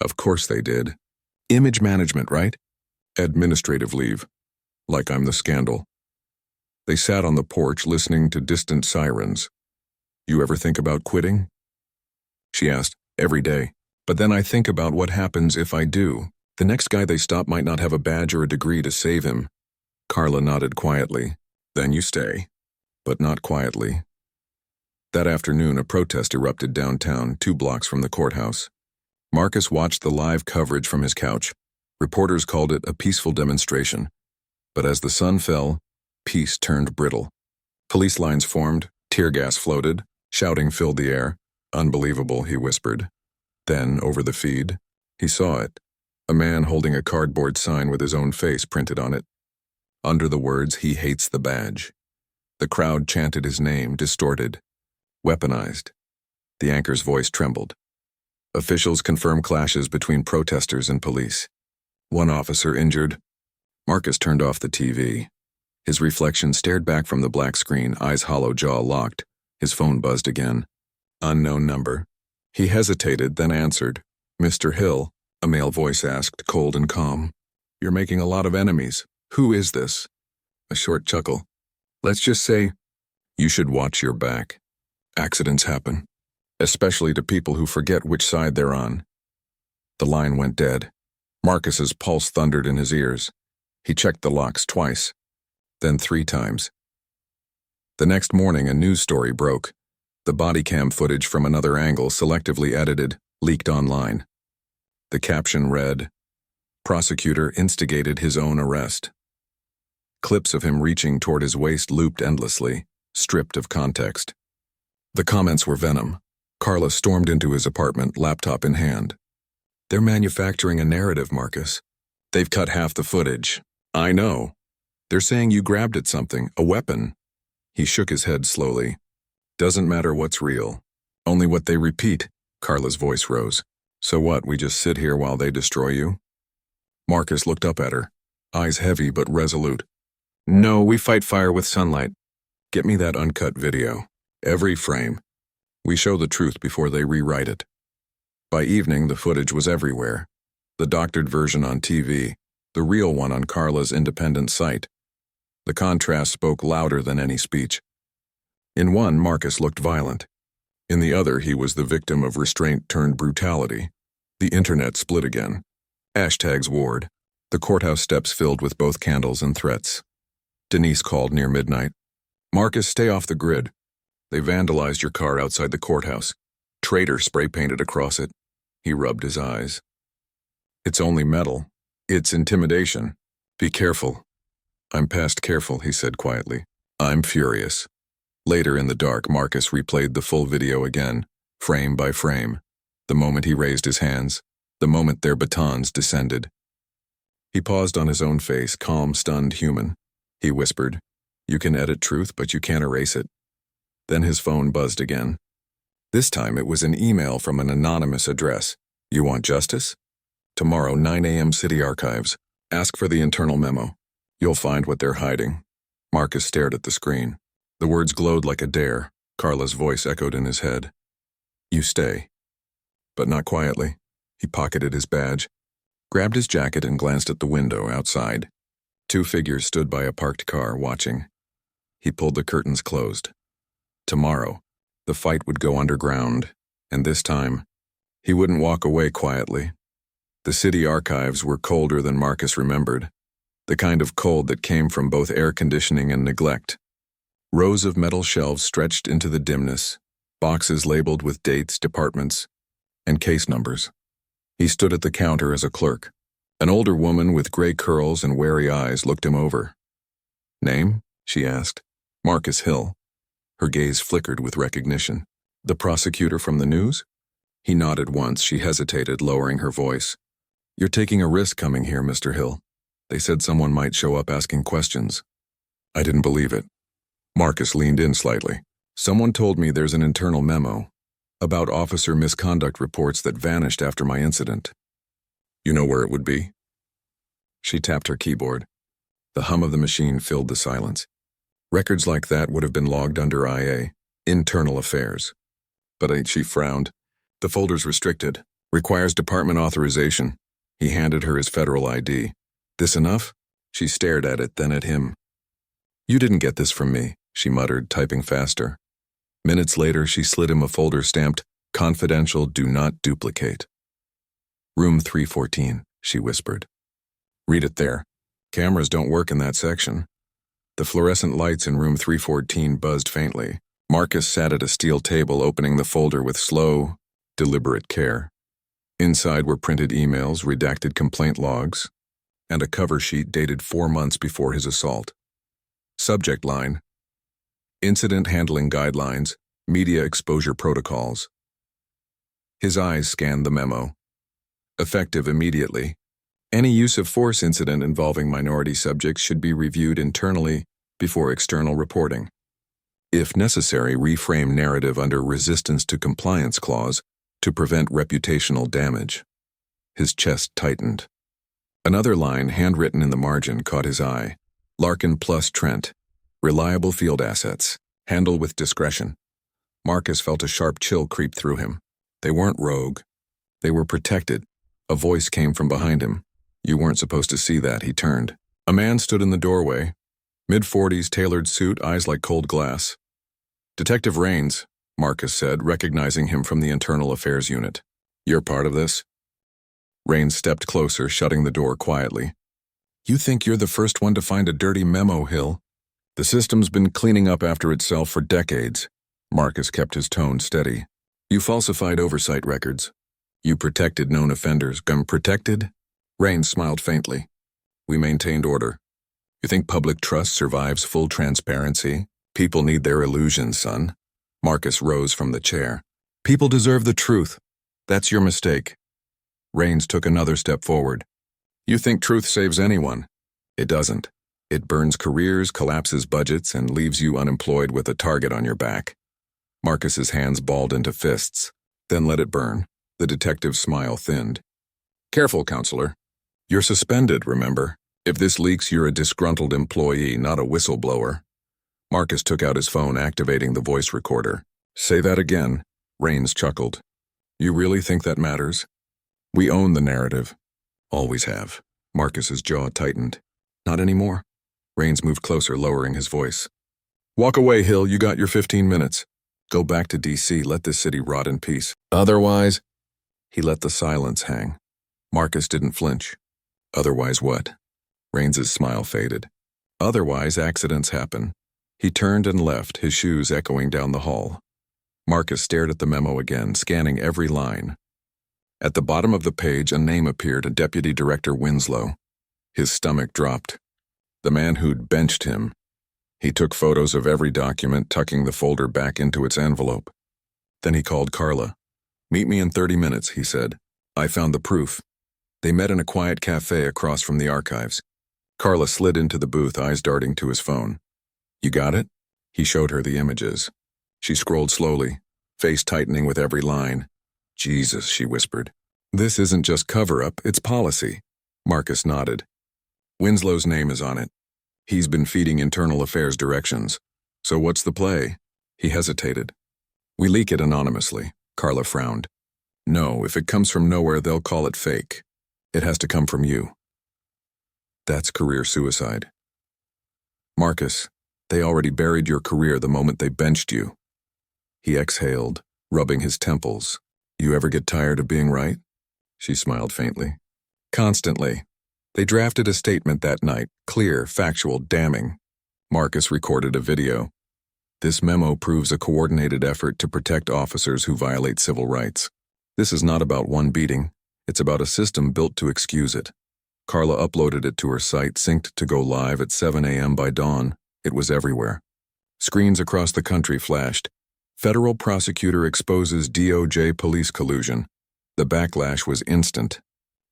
Of course they did. Image management, right? Administrative leave. Like I'm the scandal. They sat on the porch listening to distant sirens. You ever think about quitting? She asked. Every day. But then I think about what happens if I do. The next guy they stop might not have a badge or a degree to save him. Carla nodded quietly. Then you stay. But not quietly. That afternoon, a protest erupted downtown, 2 blocks from the courthouse. Marcus watched the live coverage from his couch. Reporters called it a peaceful demonstration. But as the sun fell, peace turned brittle. Police lines formed, tear gas floated, shouting filled the air. Unbelievable, he whispered. Then, over the feed, he saw it. A man holding a cardboard sign with his own face printed on it. Under the words, he hates the badge. The crowd chanted his name, distorted, weaponized. The anchor's voice trembled. Officials confirmed clashes between protesters and police. 1 officer injured. Marcus turned off the TV. His reflection stared back from the black screen, eyes hollow, jaw locked. His phone buzzed again. Unknown number. He hesitated, then answered. Mr. Hill, a male voice asked, cold and calm. You're making a lot of enemies. Who is this? A short chuckle. Let's just say, you should watch your back. Accidents happen, especially to people who forget which side they're on. The line went dead. Marcus's pulse thundered in his ears. He checked the locks twice, then 3 times. The next morning, a news story broke. The body cam footage from another angle, selectively edited, leaked online. The caption read, Prosecutor instigated his own arrest. Clips of him reaching toward his waist looped endlessly, stripped of context. The comments were venom. Carla stormed into his apartment, laptop in hand. They're manufacturing a narrative, Marcus. They've cut half the footage. I know. They're saying you grabbed at something, a weapon. He shook his head slowly. Doesn't matter what's real. Only what they repeat. Carla's voice rose. So what, we just sit here while they destroy you? Marcus looked up at her, eyes heavy but resolute. No, we fight fire with sunlight. Get me that uncut video. Every frame. We show the truth before they rewrite it. By evening, the footage was everywhere. The doctored version on TV, the real one on Carla's independent site. The contrast spoke louder than any speech. In one, Marcus looked violent. In the other, he was the victim of restraint turned brutality. The internet split again. Hashtags warred. The courthouse steps filled with both candles and threats. Denise called near midnight. Marcus, stay off the grid. They vandalized your car outside the courthouse. Traitor spray painted across it. He rubbed his eyes. It's only metal. It's intimidation. Be careful. I'm past careful, he said quietly. I'm furious. Later in the dark, Marcus replayed the full video again, frame by frame. The moment he raised his hands, the moment their batons descended. He paused on his own face, calm, stunned, human. He whispered, "You can edit truth, but you can't erase it." Then his phone buzzed again. This time it was an email from an anonymous address. You want justice? Tomorrow, 9 a.m. City Archives. Ask for the internal memo. You'll find what they're hiding. Marcus stared at the screen. The words glowed like a dare. Carla's voice echoed in his head. You stay. But not quietly. He pocketed his badge, grabbed his jacket and glanced at the window outside. Two figures stood by a parked car, watching. He pulled the curtains closed. Tomorrow, the fight would go underground, and this time, he wouldn't walk away quietly. The city archives were colder than Marcus remembered, the kind of cold that came from both air conditioning and neglect. Rows of metal shelves stretched into the dimness, boxes labeled with dates, departments, and case numbers. He stood at the counter as a clerk. An older woman with gray curls and wary eyes looked him over. Name? She asked. Marcus Hill. Her gaze flickered with recognition. The prosecutor from the news? He nodded once. She hesitated, lowering her voice. You're taking a risk coming here, Mr. Hill. They said someone might show up asking questions. I didn't believe it. Marcus leaned in slightly. Someone told me there's an internal memo about officer misconduct reports that vanished after my incident. You know where it would be? She tapped her keyboard. The hum of the machine filled the silence. Records like that would have been logged under IA, Internal Affairs. But she frowned. The folder's restricted. Requires department authorization. He handed her his federal ID. This enough? She stared at it, then at him. You didn't get this from me, she muttered, typing faster. Minutes later, she slid him a folder stamped, Confidential, do not duplicate. Room 314, she whispered. Read it there. Cameras don't work in that section. The fluorescent lights in room 314 buzzed faintly. Marcus sat at a steel table, opening the folder with slow, deliberate care. Inside were printed emails, redacted complaint logs, and a cover sheet dated 4 months before his assault. Subject line: Incident Handling Guidelines, Media Exposure Protocols. His eyes scanned the memo. Effective immediately. Any use of force incident involving minority subjects should be reviewed internally before external reporting. If necessary, reframe narrative under resistance to compliance clause to prevent reputational damage. His chest tightened. Another line, handwritten in the margin, caught his eye. Larkin plus Trent. Reliable field assets. Handle with discretion. Marcus felt a sharp chill creep through him. They weren't rogue. They were protected. A voice came from behind him. You weren't supposed to see that, he turned. A man stood in the doorway. Mid-40s, tailored suit, eyes like cold glass. Detective Raines, Marcus said, recognizing him from the Internal Affairs Unit. You're part of this? Raines stepped closer, shutting the door quietly. You think you're the first one to find a dirty memo, Hill? The system's been cleaning up after itself for decades. Marcus kept his tone steady. You falsified oversight records. You protected known offenders. Protected? Raines smiled faintly. We maintained order. You think public trust survives full transparency? People need their illusions, son. Marcus rose from the chair. People deserve the truth. That's your mistake. Raines took another step forward. You think truth saves anyone. It doesn't. It burns careers, collapses budgets, and leaves you unemployed with a target on your back. Marcus's hands balled into fists. Then let it burn. The detective's smile thinned. Careful, counselor. You're suspended, remember? If this leaks, you're a disgruntled employee, not a whistleblower. Marcus took out his phone, activating the voice recorder. Say that again. Rains chuckled. You really think that matters? We own the narrative. Always have. Marcus's jaw tightened. Not anymore. Rains moved closer, lowering his voice. Walk away, Hill. You got your 15 minutes. Go back to D.C. Let this city rot in peace. Otherwise... He let the silence hang. Marcus didn't flinch. Otherwise what? Rains's smile faded. Otherwise, accidents happen. He turned and left, his shoes echoing down the hall. Marcus stared at the memo again, scanning every line. At the bottom of the page, a name appeared, Deputy Director Winslow. His stomach dropped. The man who'd benched him. He took photos of every document, tucking the folder back into its envelope. Then he called Carla. Meet me in 30 minutes, he said. I found the proof. They met in a quiet cafe across from the archives. Carla slid into the booth, eyes darting to his phone. You got it? He showed her the images. She scrolled slowly, face tightening with every line. Jesus, she whispered. This isn't just cover-up, it's policy. Marcus nodded. Winslow's name is on it. He's been feeding internal affairs directions. So what's the play? He hesitated. We leak it anonymously. Carla frowned. No, if it comes from nowhere, they'll call it fake. It has to come from you. That's career suicide. Marcus, they already buried your career the moment they benched you. He exhaled, rubbing his temples. You ever get tired of being right? She smiled faintly. Constantly. They drafted a statement that night, clear, factual, damning. Marcus recorded a video. This memo proves a coordinated effort to protect officers who violate civil rights. This is not about one beating. It's about a system built to excuse it. Carla uploaded it to her site, synced to go live at 7 a.m. by dawn. It was everywhere. Screens across the country flashed. Federal Prosecutor exposes DOJ police collusion. The backlash was instant.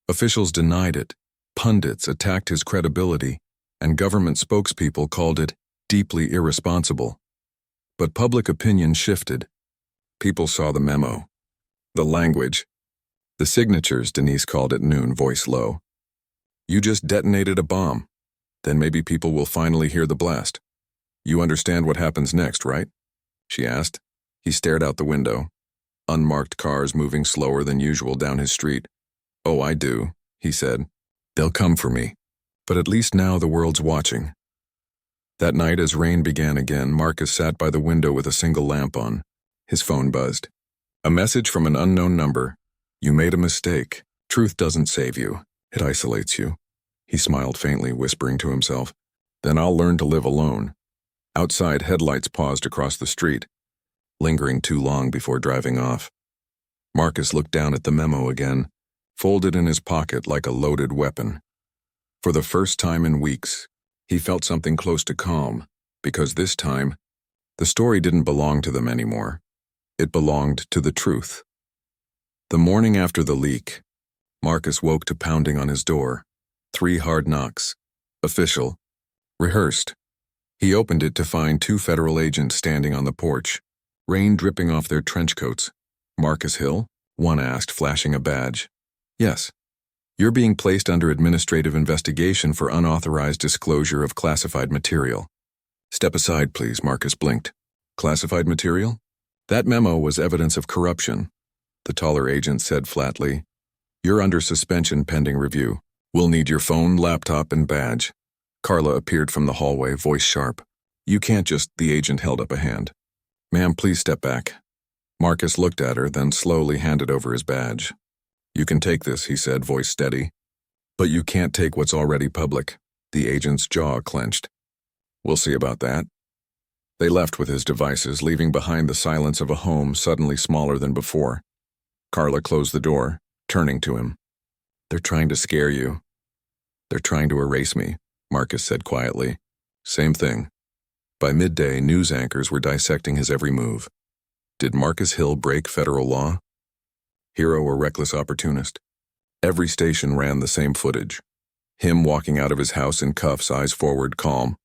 Officials denied it. Pundits attacked his credibility, and government spokespeople called it deeply irresponsible. But public opinion shifted. People saw the memo. The language. The signatures, Denise called at noon, voice low. You just detonated a bomb. Then maybe people will finally hear the blast. You understand what happens next, right? She asked. He stared out the window. Unmarked cars moving slower than usual down his street. Oh, I do, he said. They'll come for me. But at least now the world's watching. That night, as rain began again, Marcus sat by the window with a single lamp on. His phone buzzed. A message from an unknown number. You made a mistake. Truth doesn't save you. It isolates you. He smiled faintly, whispering to himself. Then I'll learn to live alone. Outside, headlights paused across the street, lingering too long before driving off. Marcus looked down at the memo again, folded in his pocket like a loaded weapon. For the first time in weeks, he felt something close to calm, because this time, the story didn't belong to them anymore. It belonged to the truth. The morning after the leak, Marcus woke to pounding on his door. 3 hard knocks. Official. Rehearsed. He opened it to find 2 federal agents standing on the porch, rain dripping off their trench coats. Marcus Hill? One asked, flashing a badge. Yes. You're being placed under administrative investigation for unauthorized disclosure of classified material. Step aside, please, Marcus blinked. Classified material? That memo was evidence of corruption. The taller agent said flatly. You're under suspension pending review. We'll need your phone, laptop, and badge. Carla appeared from the hallway, voice sharp. You can't just... The agent held up a hand. Ma'am, please step back. Marcus looked at her, then slowly handed over his badge. You can take this, he said, voice steady. But you can't take what's already public. The agent's jaw clenched. We'll see about that. They left with his devices, leaving behind the silence of a home suddenly smaller than before. Carla closed the door, turning to him. They're trying to scare you. They're trying to erase me, Marcus said quietly. Same thing. By midday, news anchors were dissecting his every move. Did Marcus Hill break federal law? Hero or reckless opportunist? Every station ran the same footage. Him walking out of his house in cuffs, eyes forward, calm.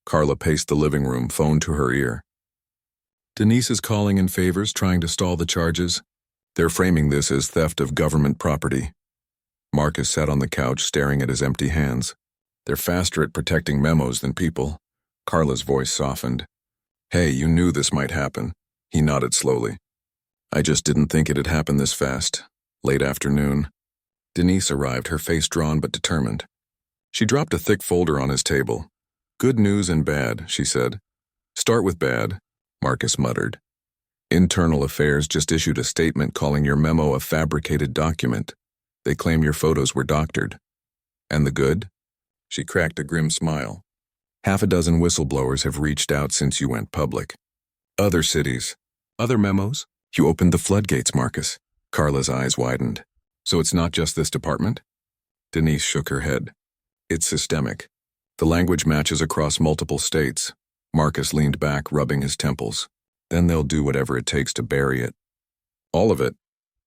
Carla paced the living room, phone to her ear. Denise is calling in favors, trying to stall the charges. They're framing this as theft of government property. Marcus sat on the couch staring at his empty hands. They're faster at protecting memos than people. Carla's voice softened. Hey, you knew this might happen. He nodded slowly. I just didn't think it'd happen this fast. Late afternoon. Denise arrived, her face drawn but determined. She dropped a thick folder on his table. Good news and bad, she said. Start with bad, Marcus muttered. Internal Affairs just issued a statement calling your memo a fabricated document. They claim your photos were doctored. And the good? She cracked a grim smile. 6 whistleblowers have reached out since you went public. Other cities. Other memos? You opened the floodgates, Marcus. Carla's eyes widened. So it's not just this department? Denise shook her head. It's systemic. The language matches across multiple states. Marcus leaned back, rubbing his temples. Then they'll do whatever it takes to bury it. All of it.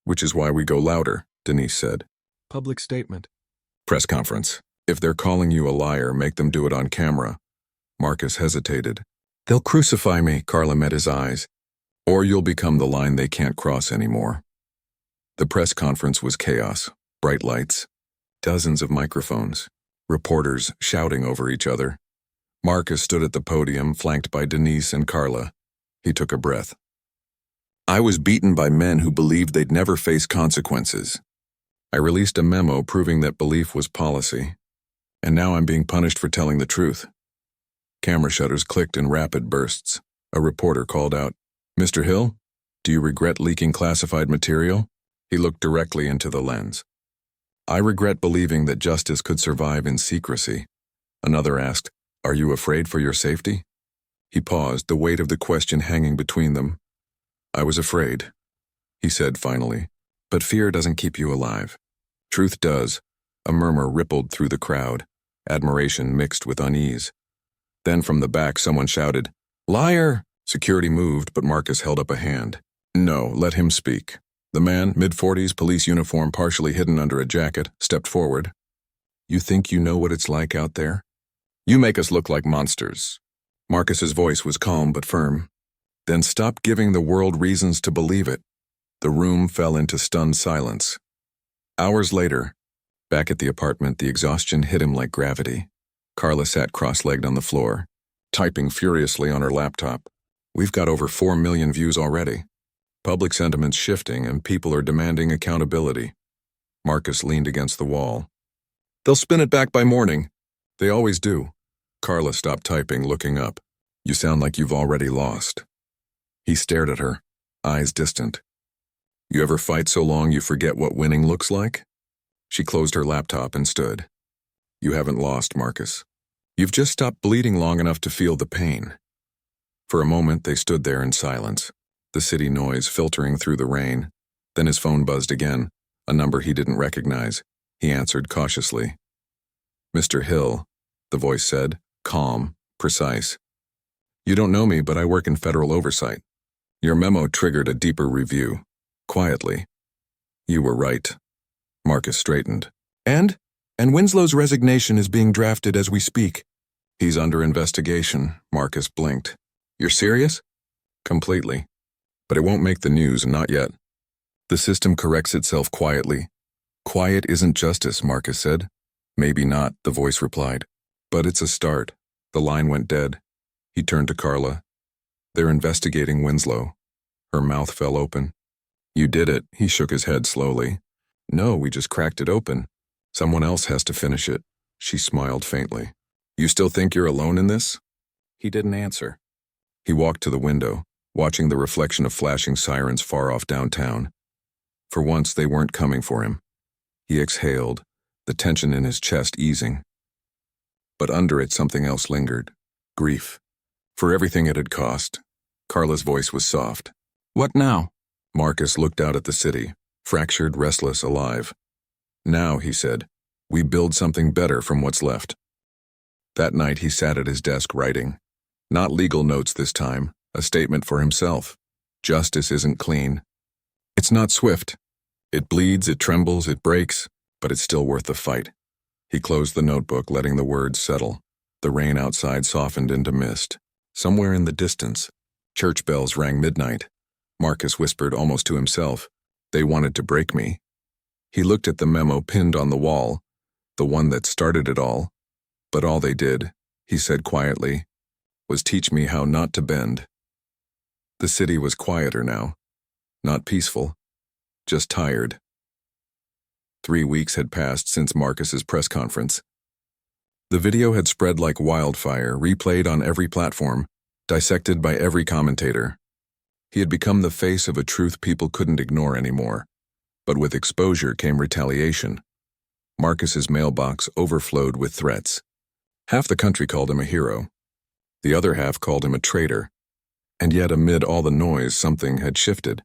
Which is why we go louder, Denise said. Public statement. Press conference. If they're calling you a liar, make them do it on camera. Marcus hesitated. They'll crucify me, Carla met his eyes. Or you'll become the line they can't cross anymore. The press conference was chaos. Bright lights. Dozens of microphones. Reporters shouting over each other. Marcus stood at the podium, flanked by Denise and Carla. He took a breath. I was beaten by men who believed they'd never face consequences. I released a memo proving that belief was policy. And now I'm being punished for telling the truth. Camera shutters clicked in rapid bursts. A reporter called out, Mr. Hill, do you regret leaking classified material? He looked directly into the lens. I regret believing that justice could survive in secrecy. Another asked, Are you afraid for your safety? He paused, the weight of the question hanging between them. I was afraid, he said finally, but fear doesn't keep you alive. Truth does. A murmur rippled through the crowd, admiration mixed with unease. Then from the back someone shouted, Liar! Security moved, but Marcus held up a hand. No, let him speak. The man, mid-40s, police uniform partially hidden under a jacket, stepped forward. You think you know what it's like out there? You make us look like monsters. Marcus's voice was calm but firm. Then stop giving the world reasons to believe it. The room fell into stunned silence. Hours later, back at the apartment, the exhaustion hit him like gravity. Carla sat cross-legged on the floor, typing furiously on her laptop. We've got over 4 million views already. Public sentiment's shifting and people are demanding accountability. Marcus leaned against the wall. They'll spin it back by morning. They always do. Carla stopped typing, looking up. You sound like you've already lost. He stared at her, eyes distant. You ever fight so long you forget what winning looks like? She closed her laptop and stood. You haven't lost, Marcus. You've just stopped bleeding long enough to feel the pain. For a moment, they stood there in silence, the city noise filtering through the rain. Then his phone buzzed again, a number he didn't recognize. He answered cautiously. Mr. Hill, the voice said, calm, precise. You don't know me, but I work in federal oversight. Your memo triggered a deeper review. Quietly. You were right. Marcus straightened. And Winslow's resignation is being drafted as we speak. He's under investigation, Marcus blinked. You're serious? Completely. But it won't make the news, not yet. The system corrects itself quietly. Quiet isn't justice, Marcus said. Maybe not, the voice replied. But it's a start. The line went dead. He turned to Carla. They're investigating Winslow. Her mouth fell open. You did it, he shook his head slowly. No, we just cracked it open. Someone else has to finish it. She smiled faintly. You still think you're alone in this? He didn't answer. He walked to the window, watching the reflection of flashing sirens far off downtown. For once, they weren't coming for him. He exhaled, the tension in his chest easing. But under it, something else lingered. Grief. For everything it had cost. Carla's voice was soft. What now? Marcus looked out at the city, fractured, restless, alive. Now, he said, we build something better from what's left. That night he sat at his desk writing. Not legal notes this time, a statement for himself. Justice isn't clean. It's not swift. It bleeds, it trembles, it breaks, but it's still worth the fight. He closed the notebook, letting the words settle. The rain outside softened into mist. Somewhere in the distance, church bells rang midnight. Marcus whispered almost to himself, They wanted to break me. He looked at the memo pinned on the wall, the one that started it all. But all they did, he said quietly, was teach me how not to bend. The city was quieter now. Not peaceful, just tired. 3 weeks had passed since Marcus's press conference. The video had spread like wildfire, replayed on every platform, dissected by every commentator. He had become the face of a truth people couldn't ignore anymore. But with exposure came retaliation. Marcus's mailbox overflowed with threats. Half the country called him a hero. The other half called him a traitor. And yet amid all the noise, something had shifted.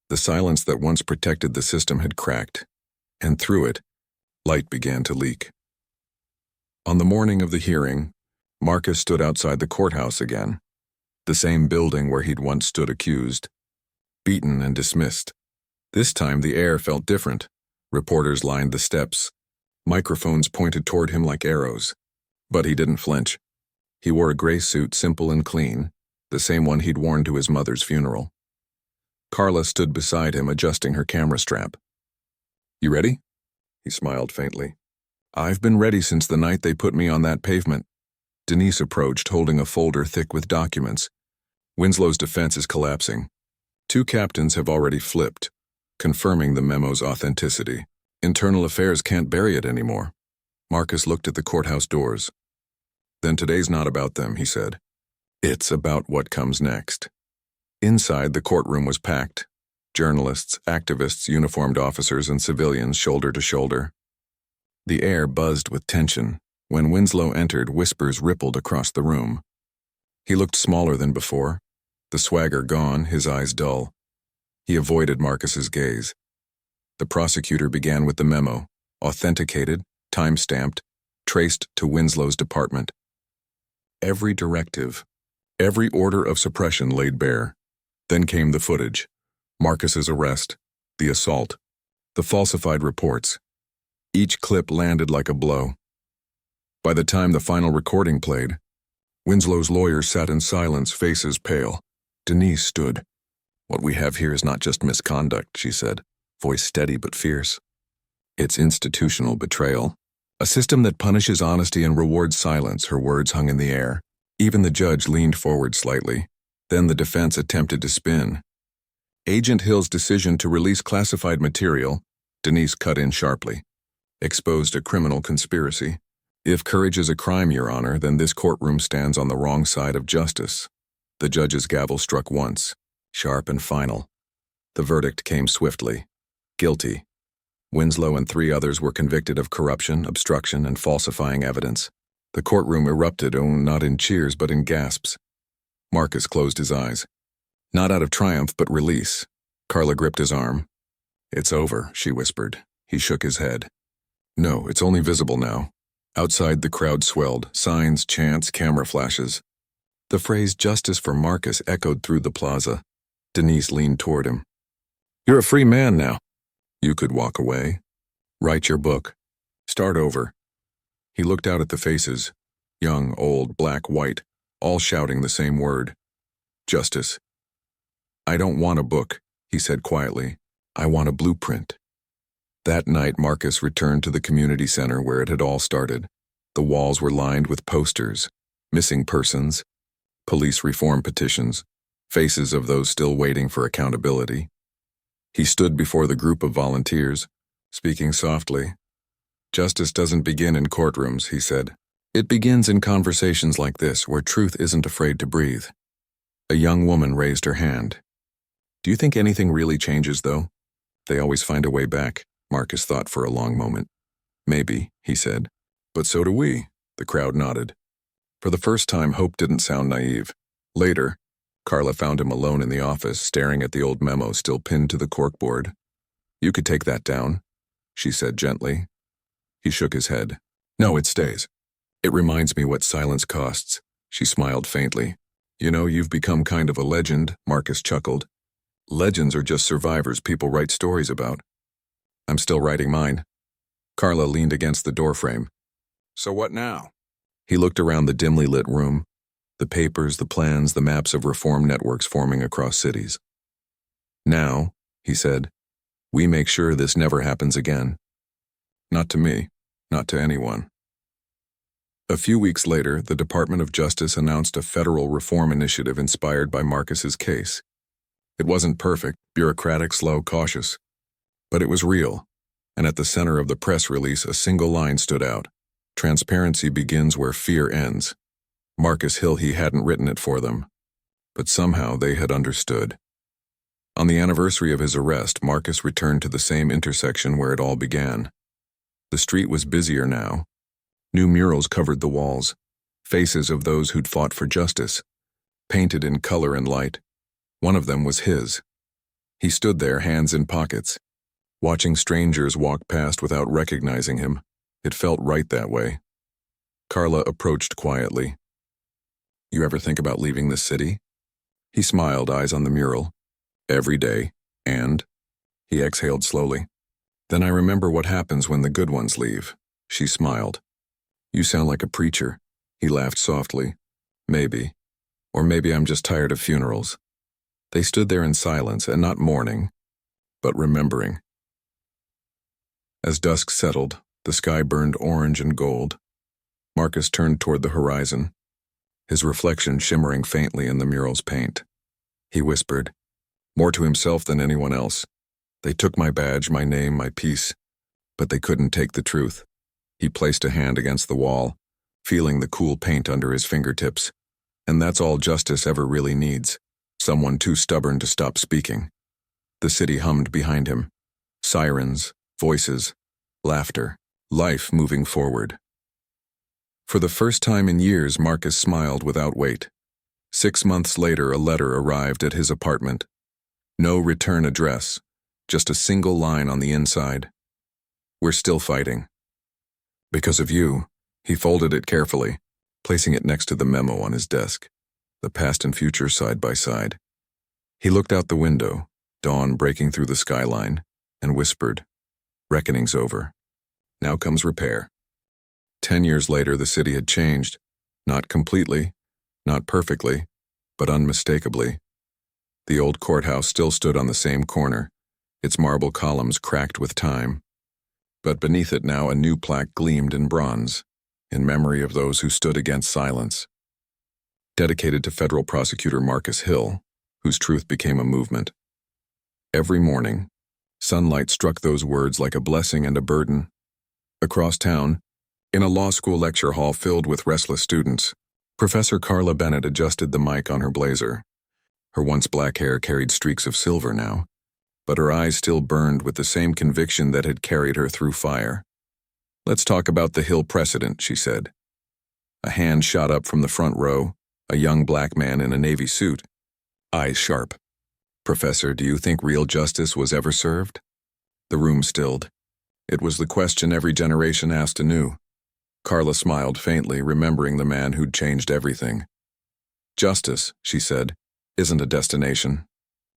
The silence that once protected the system had cracked, and through it, light began to leak. On the morning of the hearing, Marcus stood outside the courthouse again, the same building where he'd once stood accused, beaten and dismissed. This time the air felt different. Reporters lined the steps. Microphones pointed toward him like arrows. But he didn't flinch. He wore a gray suit, simple and clean, the same one he'd worn to his mother's funeral. Carla stood beside him, adjusting her camera strap. "You ready?" He smiled faintly. "I've been ready since the night they put me on that pavement." Denise approached, holding a folder thick with documents. "Winslow's defense is collapsing. 2 captains have already flipped, confirming the memo's authenticity. Internal Affairs can't bury it anymore." Marcus looked at the courthouse doors. "Then today's not about them," he said. "It's about what comes next." Inside, the courtroom was packed. Journalists, activists, uniformed officers, and civilians shoulder to shoulder. The air buzzed with tension. When Winslow entered, whispers rippled across the room. He looked smaller than before, the swagger gone, his eyes dull. He avoided Marcus's gaze. The prosecutor began with the memo, authenticated, time-stamped, traced to Winslow's department. Every directive, every order of suppression laid bare. Then came the footage. Marcus's arrest, the assault, the falsified reports. Each clip landed like a blow. By the time the final recording played, Winslow's lawyers sat in silence, faces pale. Denise stood. "What we have here is not just misconduct," she said, voice steady but fierce. "It's institutional betrayal. A system that punishes honesty and rewards silence." Her words hung in the air. Even the judge leaned forward slightly. Then the defense attempted to spin. Agent Hill's decision to release classified material, Denise cut in sharply, exposed a criminal conspiracy. "If courage is a crime, Your Honor, then this courtroom stands on the wrong side of justice." The judge's gavel struck once, sharp and final. The verdict came swiftly. Guilty. Winslow and 3 others were convicted of corruption, obstruction, and falsifying evidence. The courtroom erupted, not in cheers but in gasps. Marcus closed his eyes. Not out of triumph, but release. Carla gripped his arm. "It's over," she whispered. He shook his head. "No, it's only visible now." Outside, the crowd swelled, signs, chants, camera flashes. The phrase "justice for Marcus" echoed through the plaza. Denise leaned toward him. "You're a free man now. You could walk away. Write your book. Start over." He looked out at the faces, young, old, black, white, all shouting the same word. Justice. "I don't want a book," he said quietly. "I want a blueprint." That night, Marcus returned to the community center where it had all started. The walls were lined with posters, missing persons, police reform petitions, faces of those still waiting for accountability. He stood before the group of volunteers, speaking softly. "Justice doesn't begin in courtrooms," he said. "It begins in conversations like this, where truth isn't afraid to breathe." A young woman raised her hand. "Do you think anything really changes, though?" "They always find a way back," Marcus thought for a long moment. "Maybe," he said. "But so do we." The crowd nodded. For the first time, hope didn't sound naive. Later, Carla found him alone in the office, staring at the old memo still pinned to the corkboard. "You could take that down," she said gently. He shook his head. "No, it stays. It reminds me what silence costs." She smiled faintly. "You know, you've become kind of a legend," Marcus chuckled. "Legends are just survivors people write stories about." "I'm still writing mine." Carla leaned against the doorframe. "So what now?" He looked around the dimly lit room, the papers, the plans, the maps of reform networks forming across cities. "Now," he said, We make sure this never happens again. Not to me, not to anyone. A few weeks later, the Department of Justice announced a federal reform initiative inspired by Marcus's case. It wasn't perfect, bureaucratic, slow, cautious. But it was real, and at the center of the press release a single line stood out. Transparency begins where fear ends. Marcus Hill, he hadn't written it for them. But somehow they had understood. On the anniversary of his arrest, Marcus returned to the same intersection where it all began. The street was busier now. New murals covered the walls, faces of those who'd fought for justice, painted in color and light. One of them was his. He stood there, hands in pockets, watching strangers walk past without recognizing him. It felt right that way. Carla approached quietly. "You ever think about leaving this city?" He smiled, eyes on the mural. "Every day, and?" He exhaled slowly. "Then I remember what happens when the good ones leave." She smiled. "You sound like a preacher." He laughed softly. "Maybe. Or maybe I'm just tired of funerals." They stood there in silence, and not mourning, but remembering. As dusk settled, the sky burned orange and gold. Marcus turned toward the horizon, his reflection shimmering faintly in the mural's paint. He whispered, more to himself than anyone else, "They took my badge, my name, my peace, but they couldn't take the truth." He placed a hand against the wall, feeling the cool paint under his fingertips. And that's all justice ever really needs. Someone too stubborn to stop speaking. The city hummed behind him. Sirens, voices, laughter, life moving forward. For the first time in years, Marcus smiled without weight. 6 months later, a letter arrived at his apartment. No return address, just a single line on the inside. "We're still fighting. Because of you." He folded it carefully, placing it next to the memo on his desk, the past and future side by side. He looked out the window, dawn breaking through the skyline, and whispered, "Reckoning's over. Now comes repair." 10 years later, the city had changed. Not completely, not perfectly, but unmistakably. The old courthouse still stood on the same corner, its marble columns cracked with time. But beneath it now a new plaque gleamed in bronze, in memory of those who stood against silence. Dedicated to Federal Prosecutor Marcus Hill, whose truth became a movement. Every morning, sunlight struck those words like a blessing and a burden. Across town, in a law school lecture hall filled with restless students, Professor Carla Bennett adjusted the mic on her blazer. Her once black hair carried streaks of silver now, but her eyes still burned with the same conviction that had carried her through fire. "Let's talk about the Hill precedent," she said. A hand shot up from the front row, a young black man in a navy suit, eyes sharp. "Professor, do you think real justice was ever served?" The room stilled. It was the question every generation asked anew. Carla smiled faintly, remembering the man who'd changed everything. "Justice," she said, "isn't a destination.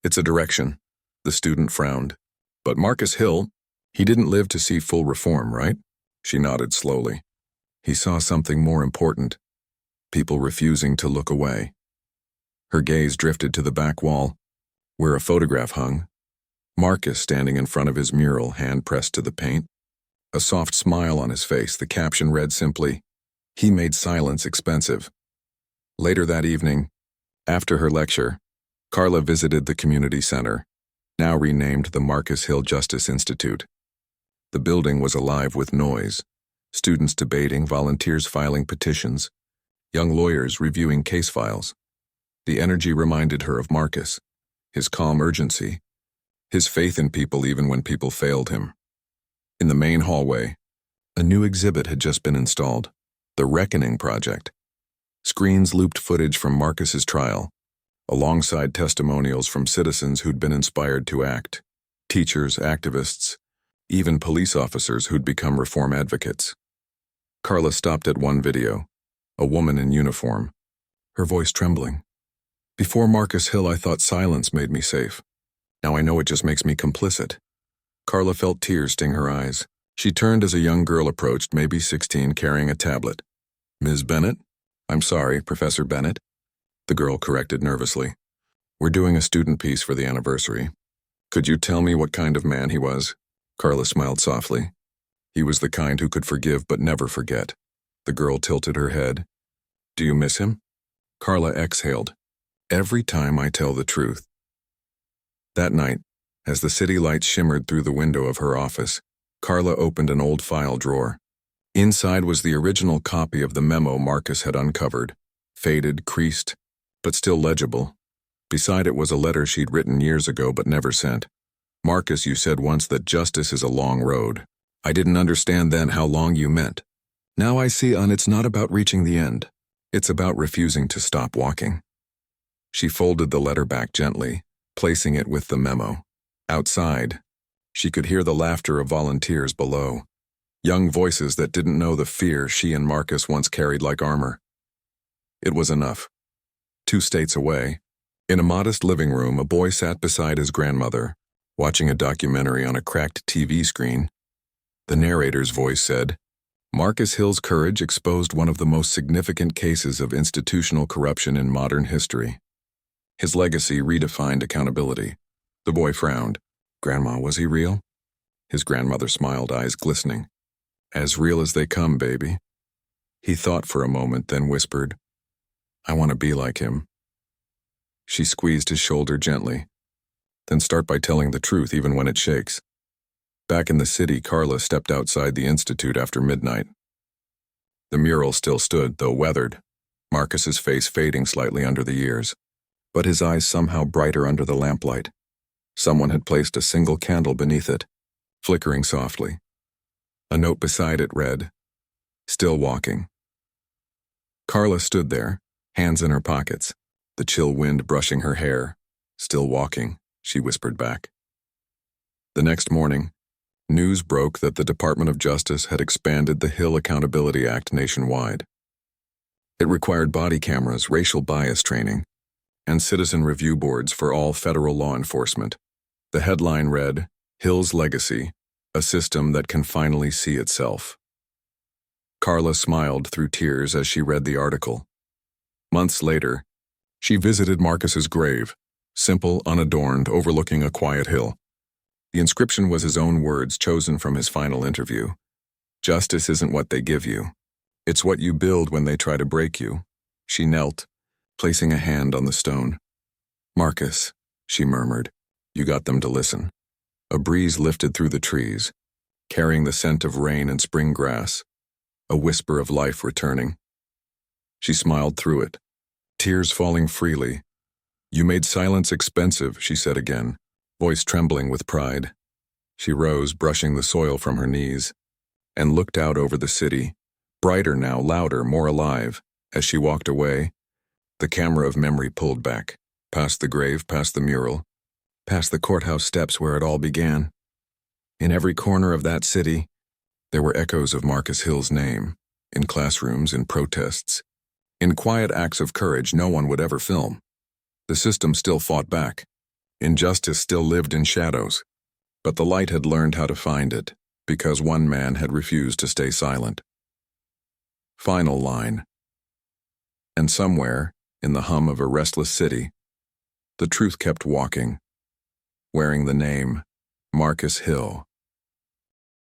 It's a direction." The student frowned. "But Marcus Hill, he didn't live to see full reform, right?" She nodded slowly. "He saw something more important. People refusing to look away." Her gaze drifted to the back wall, where a photograph hung. Marcus standing in front of his mural, hand pressed to the paint. A soft smile on his face, the caption read simply, "He made silence expensive." Later that evening, after her lecture, Carla visited the community center, now renamed the Marcus Hill Justice Institute. The building was alive with noise, students debating, volunteers filing petitions, young lawyers reviewing case files. The energy reminded her of Marcus, his calm urgency, his faith in people even when people failed him. In the main hallway, a new exhibit had just been installed, the Reckoning Project. Screens looped footage from Marcus's trial, alongside testimonials from citizens who'd been inspired to act, teachers, activists, even police officers who'd become reform advocates. Carla stopped at one video, a woman in uniform, her voice trembling. "Before Marcus Hill, I thought silence made me safe. Now I know it just makes me complicit." Carla felt tears sting her eyes. She turned as a young girl approached, maybe 16, carrying a tablet. "Ms. Bennett?" "I'm sorry, Professor Bennett," the girl corrected nervously. "We're doing a student piece for the anniversary." Could you tell me what kind of man he was? Carla smiled softly. He was the kind who could forgive but never forget. The girl tilted her head. Do you miss him? Carla exhaled. Every time I tell the truth. That night, as the city lights shimmered through the window of her office, Carla opened an old file drawer. Inside was the original copy of the memo Marcus had uncovered, faded, creased, but still legible. Beside it was a letter she'd written years ago but never sent. Marcus, you said once that justice is a long road. I didn't understand then how long you meant. Now I see, it's not about reaching the end. It's about refusing to stop walking. She folded the letter back gently, placing it with the memo. Outside, she could hear the laughter of volunteers below. Young voices that didn't know the fear she and Marcus once carried like armor. It was enough. 2 states away, in a modest living room, a boy sat beside his grandmother, watching a documentary on a cracked TV screen. The narrator's voice said, Marcus Hill's courage exposed one of the most significant cases of institutional corruption in modern history. His legacy redefined accountability. The boy frowned. Grandma, was he real? His grandmother smiled, eyes glistening. As real as they come, baby. He thought for a moment, then whispered, I want to be like him. She squeezed his shoulder gently. Then start by telling the truth even when it shakes. Back in the city, Carla stepped outside the institute after midnight. The mural still stood, though weathered, Marcus's face fading slightly under the years, but his eyes somehow brighter under the lamplight. Someone had placed a single candle beneath it, flickering softly. A note beside it read, Still walking. Carla stood there, hands in her pockets, the chill wind brushing her hair. Still walking, she whispered back. The next morning, news broke that the Department of Justice had expanded the Hill Accountability Act nationwide. It required body cameras, racial bias training, and citizen review boards for all federal law enforcement. The headline read, Hill's Legacy, a system that can finally see itself. Carla smiled through tears as she read the article. Months later, she visited Marcus's grave, simple, unadorned, overlooking a quiet hill. The inscription was his own words chosen from his final interview. Justice isn't what they give you. It's what you build when they try to break you. She knelt, placing a hand on the stone. Marcus, she murmured, you got them to listen. A breeze lifted through the trees, carrying the scent of rain and spring grass, a whisper of life returning. She smiled through it, tears falling freely. You made silence expensive, she said again, voice trembling with pride. She rose, brushing the soil from her knees, and looked out over the city, brighter now, louder, more alive. As she walked away, the camera of memory pulled back, past the grave, past the mural, past the courthouse steps where it all began. In every corner of that city, there were echoes of Marcus Hill's name, in classrooms, in protests, in quiet acts of courage no one would ever film. The system still fought back. Injustice still lived in shadows. But the light had learned how to find it, because one man had refused to stay silent. Final line. And somewhere, in the hum of a restless city, the truth kept walking, wearing the name Marcus Hill.